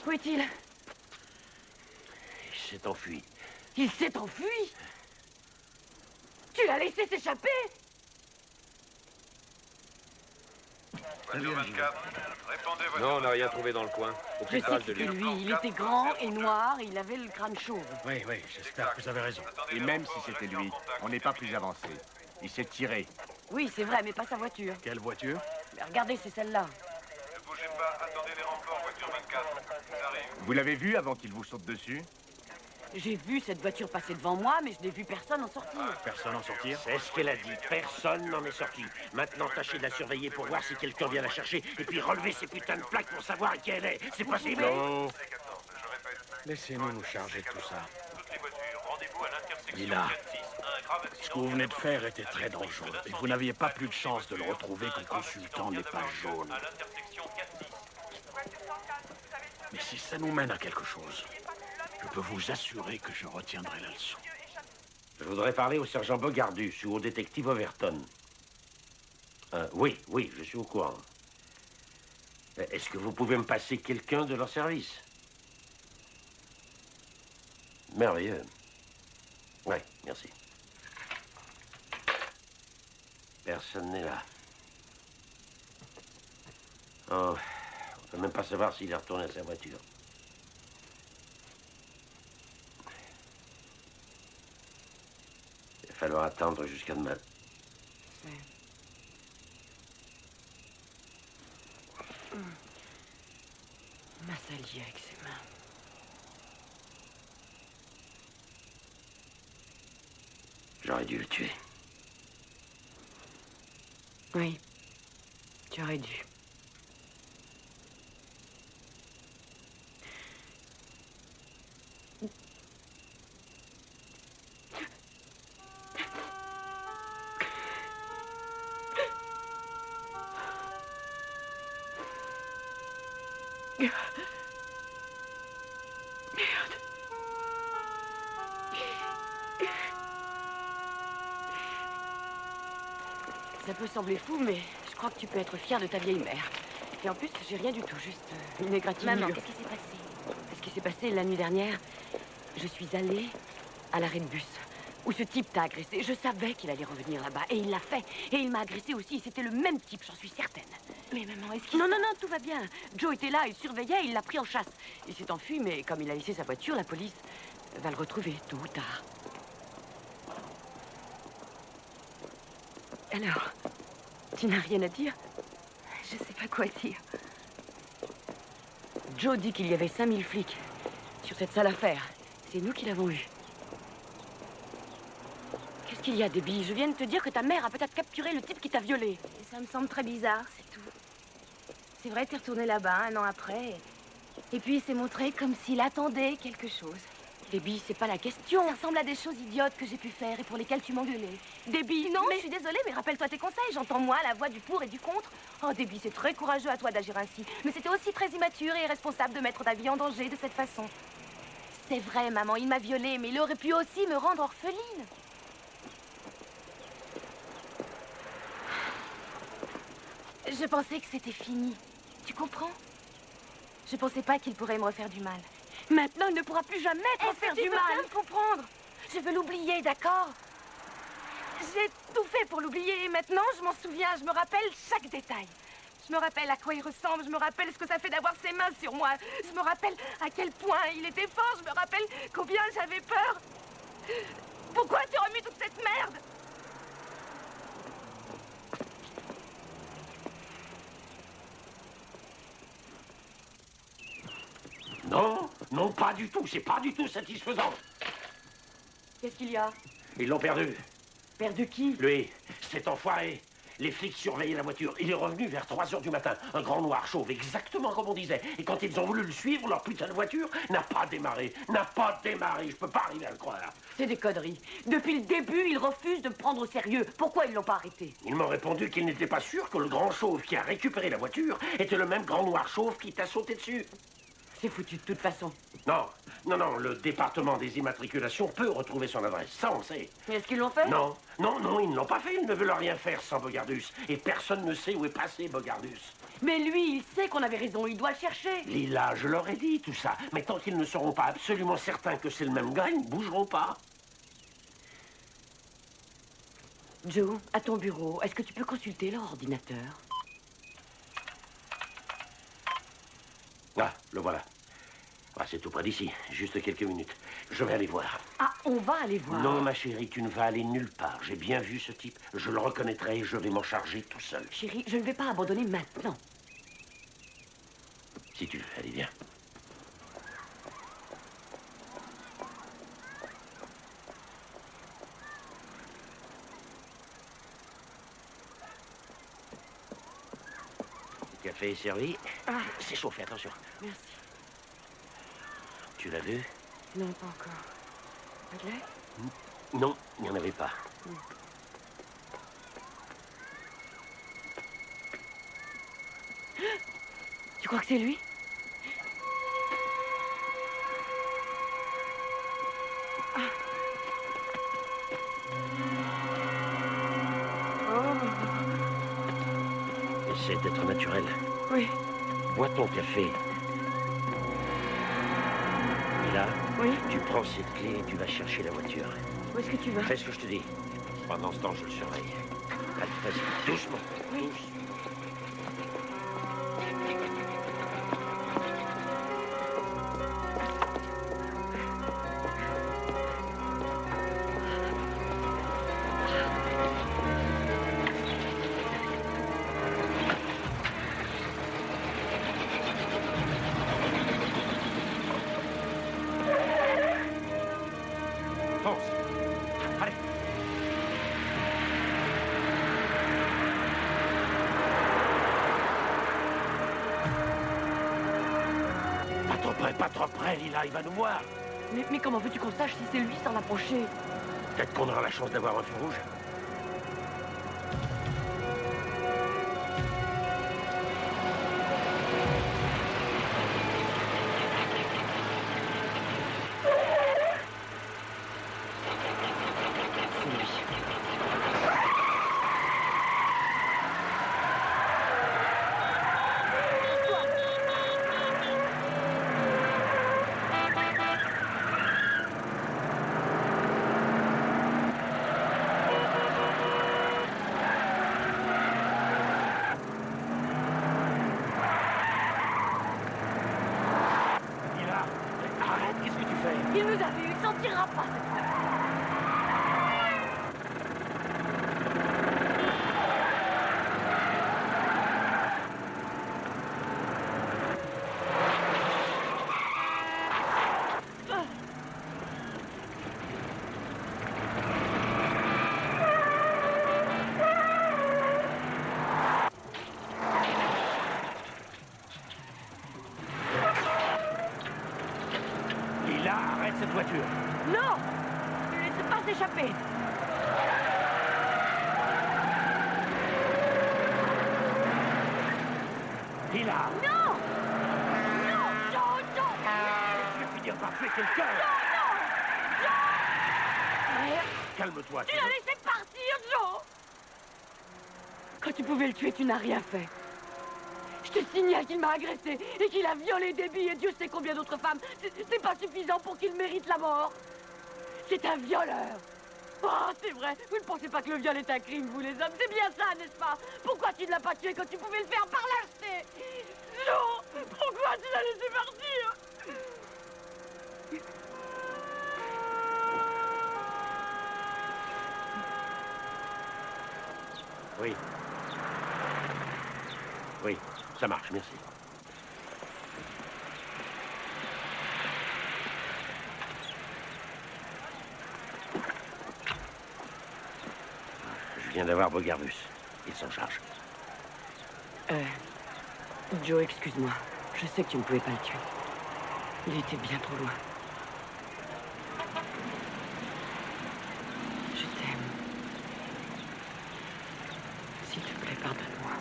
Speaker 5: Où est-il?
Speaker 8: Il s'est enfui.
Speaker 5: Il s'est enfui? Tu l'as laissé s'échapper?
Speaker 12: Radio 24, répondez votre...
Speaker 19: Non, on n'a rien trouvé dans le coin.
Speaker 15: Je
Speaker 19: Aucune
Speaker 15: sais
Speaker 19: trace
Speaker 15: que
Speaker 19: de
Speaker 15: c'était
Speaker 19: lui.
Speaker 15: lui. Il était grand et noir et il avait le crâne chauve.
Speaker 6: Oui, oui, j'espère que vous avez raison.
Speaker 19: Et même si c'était lui, on n'est pas plus avancé. Il s'est tiré.
Speaker 15: Oui, c'est vrai, mais pas sa voiture.
Speaker 6: Quelle voiture?
Speaker 15: Mais regardez, c'est celle-là.
Speaker 12: Ne bougez pas, attendez les renforts, voiture 24. Ils arrivent.
Speaker 19: Vous l'avez vu avant qu'il vous saute dessus?
Speaker 15: J'ai vu cette voiture passer devant moi, mais je n'ai vu personne en sortir.
Speaker 6: Personne en sortir?
Speaker 8: C'est ce qu'elle a dit. Personne n'en est sorti. Maintenant, tâchez de la surveiller pour voir si quelqu'un vient la chercher. Et puis relevez ces putains de plaques pour savoir qui elle est. C'est possible?
Speaker 6: Non. Laissez-nous nous charger de tout ça. Lila, ce que vous venez de faire était très dangereux. Et vous n'aviez pas plus de chance de le retrouver qu'en consultant les pages jaunes. Mais si ça nous mène à quelque chose, je peux vous assurer que je retiendrai la leçon.
Speaker 8: Je voudrais parler au sergent Bogardus ou au détective Overton. Oui, je suis au courant. Est-ce que vous pouvez me passer quelqu'un de leur service? Merveilleux. Oui, merci. Personne n'est là. Oh, on peut même pas savoir s'il est retourné à sa voiture. Il va falloir attendre jusqu'à demain.
Speaker 15: Ma salière avec ses mains.
Speaker 8: J'aurais dû le tuer.
Speaker 15: Oui, tu aurais dû. Ça peut sembler fou, mais je crois que tu peux être fière de ta vieille mère. Et en plus, j'ai rien du tout, juste une égratignure.
Speaker 3: Maman, qu'est-ce qui s'est passé?
Speaker 15: Ce qui s'est passé la nuit dernière, je suis allée à l'arrêt de bus où ce type t'a agressé. Je savais qu'il allait revenir là-bas et il l'a fait. Et il m'a agressé aussi. C'était le même type, j'en suis certaine.
Speaker 3: Mais maman, est-ce qu'il...
Speaker 15: Non, tout va bien. Joe était là, il surveillait, il l'a pris en chasse. Il s'est enfui, mais comme il a laissé sa voiture, la police va le retrouver tôt ou tard. Alors, tu n'as rien à dire?
Speaker 3: Je sais pas quoi dire.
Speaker 15: Joe dit qu'il y avait 5000 flics sur cette sale affaire. C'est nous qui l'avons eu. Qu'est-ce qu'il y a, Debbie? Je viens de te dire que ta mère a peut-être capturé le type qui t'a violée.
Speaker 3: Et ça me semble très bizarre, c'est tout. C'est vrai, t'es retourné là-bas un an après. Et puis il s'est montré comme s'il attendait quelque chose.
Speaker 15: Debbie, c'est pas la question.
Speaker 3: Ça ressemble à des choses idiotes que j'ai pu faire et pour lesquelles tu m'engueulais.
Speaker 15: Debbie,
Speaker 3: Non,
Speaker 15: mais...
Speaker 3: je suis désolée, mais rappelle-toi tes conseils. J'entends moi la voix du pour et du contre. Oh, Debbie, c'est très courageux à toi d'agir ainsi. Mais c'était aussi très immature et irresponsable de mettre ta vie en danger de cette façon. C'est vrai, maman, il m'a violée, mais il aurait pu aussi me rendre orpheline. Je pensais que c'était fini. Tu comprends? Je pensais pas qu'il pourrait me refaire du mal.
Speaker 15: Maintenant, il ne pourra plus jamais te faire du mal.
Speaker 3: Tu veux bien me comprendre? Je veux l'oublier, d'accord? J'ai tout fait pour l'oublier et maintenant, je m'en souviens. Je me rappelle chaque détail. Je me rappelle à quoi il ressemble. Je me rappelle ce que ça fait d'avoir ses mains sur moi. Je me rappelle à quel point il était fort. Je me rappelle combien j'avais peur. Pourquoi tu as remis toute cette merde?
Speaker 8: Non, non, pas du tout. C'est pas du tout satisfaisant.
Speaker 15: Qu'est-ce qu'il y a?
Speaker 8: Ils l'ont perdu.
Speaker 15: Perdu qui?
Speaker 8: Lui, cet enfoiré. Les flics surveillaient la voiture. Il est revenu vers 3 h du matin. Un grand noir chauve, exactement comme on disait. Et quand ils ont voulu le suivre, leur putain de voiture n'a pas démarré. N'a pas démarré. Je peux pas arriver à le croire.
Speaker 15: C'est des conneries. Depuis le début, ils refusent de me prendre au sérieux. Pourquoi ils l'ont pas arrêté?
Speaker 8: Ils m'ont répondu qu'ils n'étaient pas sûrs que le grand chauve qui a récupéré la voiture était le même grand noir chauve qui t'a sauté dessus.
Speaker 15: C'est foutu de toute façon.
Speaker 8: Non, non, non, le département des immatriculations peut retrouver son adresse, ça on sait.
Speaker 15: Mais est-ce qu'ils l'ont fait?
Speaker 8: Non, non, non, ils ne l'ont pas fait, ils ne veulent rien faire sans Bogardus. Et personne ne sait où est passé Bogardus.
Speaker 15: Mais lui, il sait qu'on avait raison, il doit le chercher.
Speaker 8: Lila, je leur ai dit tout ça, mais tant qu'ils ne seront pas absolument certains que c'est le même gars, ils ne bougeront pas.
Speaker 15: Joe, à ton bureau, est-ce que tu peux consulter leur ordinateur?
Speaker 8: Ah, le voilà. Ah, c'est tout près d'ici, juste quelques minutes. Je vais aller voir.
Speaker 15: Ah, on va aller voir.
Speaker 8: Non, ma chérie, tu ne vas aller nulle part. J'ai bien vu ce type. Je le reconnaîtrai et je vais m'en charger tout seul.
Speaker 15: Chérie, je ne vais pas abandonner maintenant.
Speaker 8: Si tu veux, allez, viens. Le café est servi.
Speaker 15: Ah.
Speaker 8: C'est chauffé, attention.
Speaker 15: Merci.
Speaker 8: Tu l'as vu?
Speaker 15: Non, pas encore. Madeleine?
Speaker 8: Non, il n'y en avait pas.
Speaker 15: Tu crois que c'est lui?
Speaker 8: Essaie d'être naturel.
Speaker 15: Oui.
Speaker 8: Bois ton café. Et là,
Speaker 15: oui.
Speaker 8: Tu prends cette clé et tu vas chercher la voiture.
Speaker 15: Où est-ce que tu vas?
Speaker 8: Fais ce que je te dis. Pendant ce temps, je le surveille. Allez, vas-y, doucement.
Speaker 15: Oui.
Speaker 8: Doucement. Pas trop près, Lila, il va nous voir.
Speaker 15: Mais comment veux-tu qu'on sache si c'est lui sans l'approcher?
Speaker 8: Peut-être qu'on aura la chance d'avoir un feu rouge.
Speaker 15: s'échapper.
Speaker 8: Lila!
Speaker 15: Non! Non! Joe! Joe!
Speaker 8: Tu vas finir par tuer quelqu'un!
Speaker 15: Frère,
Speaker 8: Calme-toi,
Speaker 15: tu l'as laissé partir, Joe! Quand tu pouvais le tuer, tu n'as rien fait. Je te signale qu'il m'a agressé et qu'il a violé Debbie et Dieu sait combien d'autres femmes. C'est pas suffisant pour qu'il mérite la mort. C'est un violeur. Oh, c'est vrai. Vous ne pensez pas que le viol est un crime, vous les hommes? C'est bien ça, n'est-ce pas? Pourquoi tu ne l'as pas tué quand tu pouvais le faire par lâcheté? Joe, pourquoi tu l'as laissé partir?
Speaker 8: Oui. Oui, ça marche, merci. Je viens d'avoir Bogardus. Il s'en charge.
Speaker 15: Joe, excuse-moi. Je sais que tu ne pouvais pas le tuer. Il était bien trop loin. Je t'aime. S'il te plaît, pardonne-moi.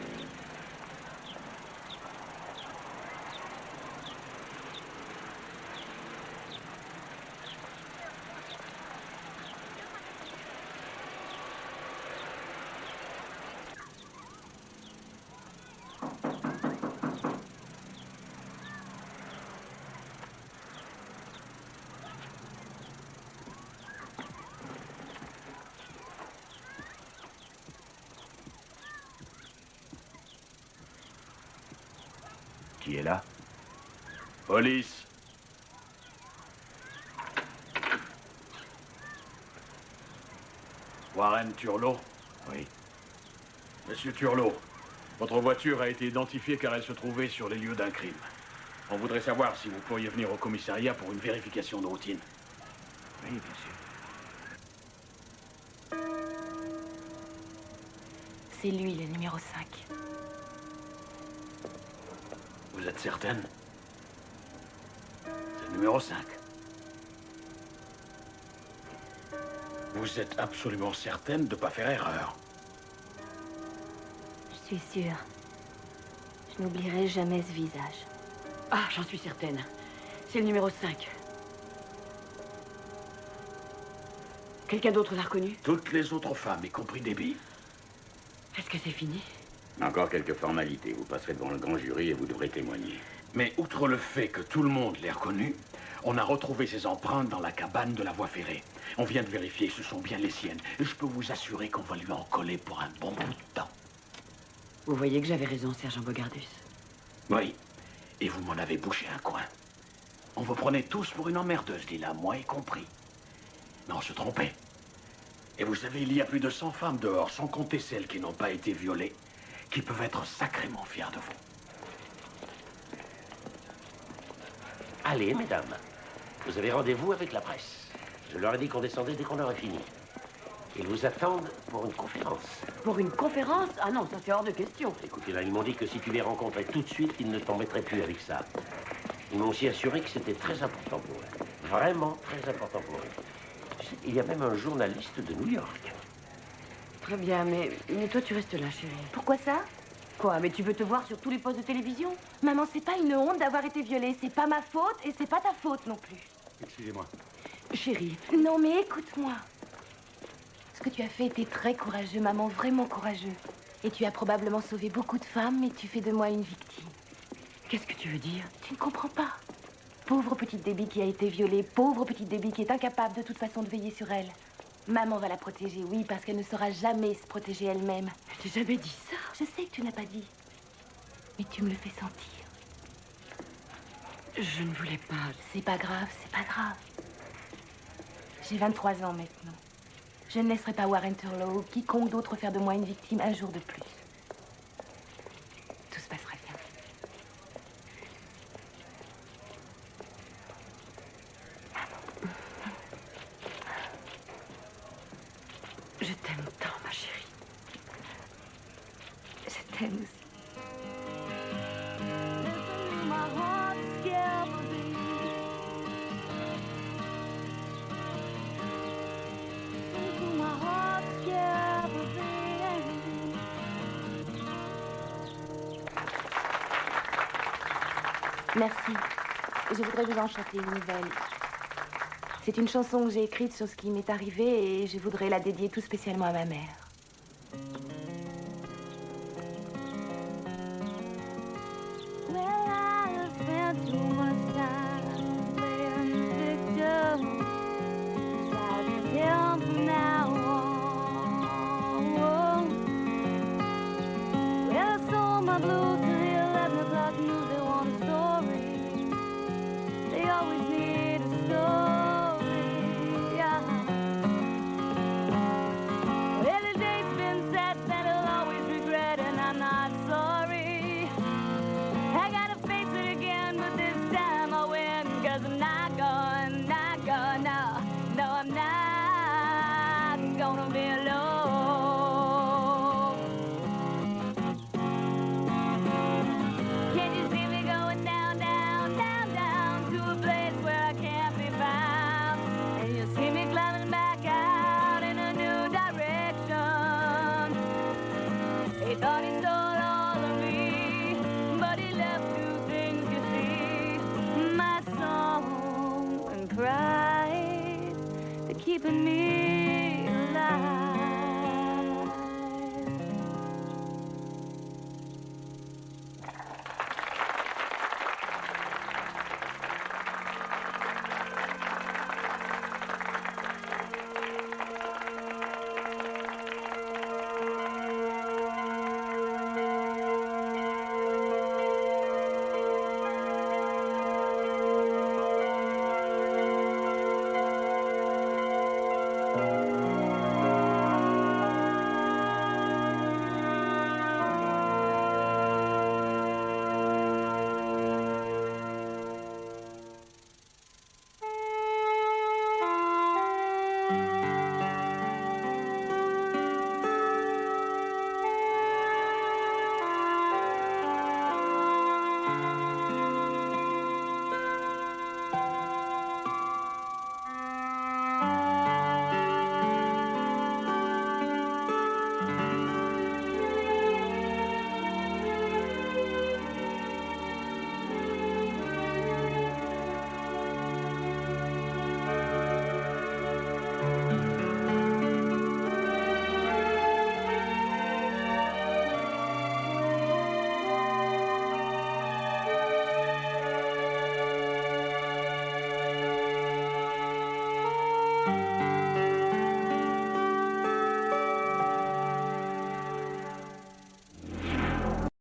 Speaker 4: Qui est là? Police! Warren Turlot? Oui. Monsieur Turlot, votre voiture a été identifiée car elle se trouvait sur les lieux d'un crime. On voudrait savoir si vous pourriez venir au commissariat pour une vérification de routine. Oui, bien sûr.
Speaker 3: C'est lui, le numéro 5.
Speaker 4: Vous êtes certaine? C'est le numéro 5. Vous êtes absolument certaine de ne pas faire erreur?
Speaker 3: Je suis sûre. Je n'oublierai jamais ce visage.
Speaker 15: Ah, j'en suis certaine. C'est le numéro 5. Quelqu'un d'autre l'a reconnu?
Speaker 4: Toutes les autres femmes, y compris Debbie.
Speaker 15: Est-ce que c'est fini?
Speaker 10: Encore quelques formalités. Vous passerez devant le grand jury et vous devrez témoigner.
Speaker 4: Mais outre le fait que tout le monde l'ait reconnu, on a retrouvé ses empreintes dans la cabane de la voie ferrée. On vient de vérifier, ce sont bien les siennes. Et je peux vous assurer qu'on va lui en coller pour un bon bout de temps.
Speaker 15: Vous voyez que j'avais raison, sergent Bogardus.
Speaker 4: Oui, et vous m'en avez bouché un coin. On vous prenait tous pour une emmerdeuse, Lila, moi y compris. Mais on se trompait. Et vous savez, il y a plus de 100 femmes dehors, sans compter celles qui n'ont pas été violées, qui peuvent être sacrément fiers de vous.
Speaker 8: Allez, mesdames. Vous avez rendez-vous avec la presse. Je leur ai dit qu'on descendait dès qu'on aurait fini. Ils vous attendent pour une conférence.
Speaker 15: Pour une conférence? Ah non, ça c'est hors de question.
Speaker 8: Écoutez, là, ils m'ont dit que si tu les rencontrais tout de suite, ils ne t'embêteraient plus avec ça. Ils m'ont aussi assuré que c'était très important pour eux. Vraiment très important pour eux. Tu sais, il y a même un journaliste de New York.
Speaker 15: Très bien, mais toi tu restes là, chérie.
Speaker 3: Pourquoi ça?
Speaker 15: Quoi? Mais tu veux te voir sur tous les postes de télévision?
Speaker 3: Maman, c'est pas une honte d'avoir été violée. C'est pas ma faute et c'est pas ta faute non plus.
Speaker 4: Excusez-moi.
Speaker 15: Chérie.
Speaker 3: Non, mais écoute-moi. Ce que tu as fait était très courageux, maman, vraiment courageux. Et tu as probablement sauvé beaucoup de femmes, mais tu fais de moi une victime.
Speaker 15: Qu'est-ce que tu veux dire?
Speaker 3: Tu ne comprends pas. Pauvre petite Debbie qui a été violée, pauvre petite Debbie qui est incapable de toute façon de veiller sur elle. Maman va la protéger, oui, parce qu'elle ne saura jamais se protéger elle-même.
Speaker 15: Je t'ai jamais dit ça.
Speaker 3: Je sais que tu n'as pas dit. Mais tu me le fais sentir.
Speaker 15: Je ne voulais pas.
Speaker 3: C'est pas grave, c'est pas grave. J'ai 23 ans maintenant. Je ne laisserai pas Warren Turlot ou quiconque d'autre faire de moi une victime un jour de plus. Tout se passera bien.
Speaker 15: Je t'aime tant, ma chérie.
Speaker 3: Je t'aime aussi. Merci. Je voudrais vous en chanter une nouvelle. C'est une chanson que j'ai écrite sur ce qui m'est arrivé et je voudrais la dédier tout spécialement à ma mère.
Speaker 1: Well, I have spent too much time playing the victim. Try to tell from now on. Well, I sold my blues to the 11 o'clock news. They want a story. They always need a story. Yeah. Well, the day's been set that I'll always regret, and I'm not sorry. I gotta face it again, but this time I'll win. 'Cause I'm not gone, no. No, I'm not gonna be alone. Can you see me going down, down, down, down to a place where I can't be found? And you see me climbing back out in a new direction. He thought he saw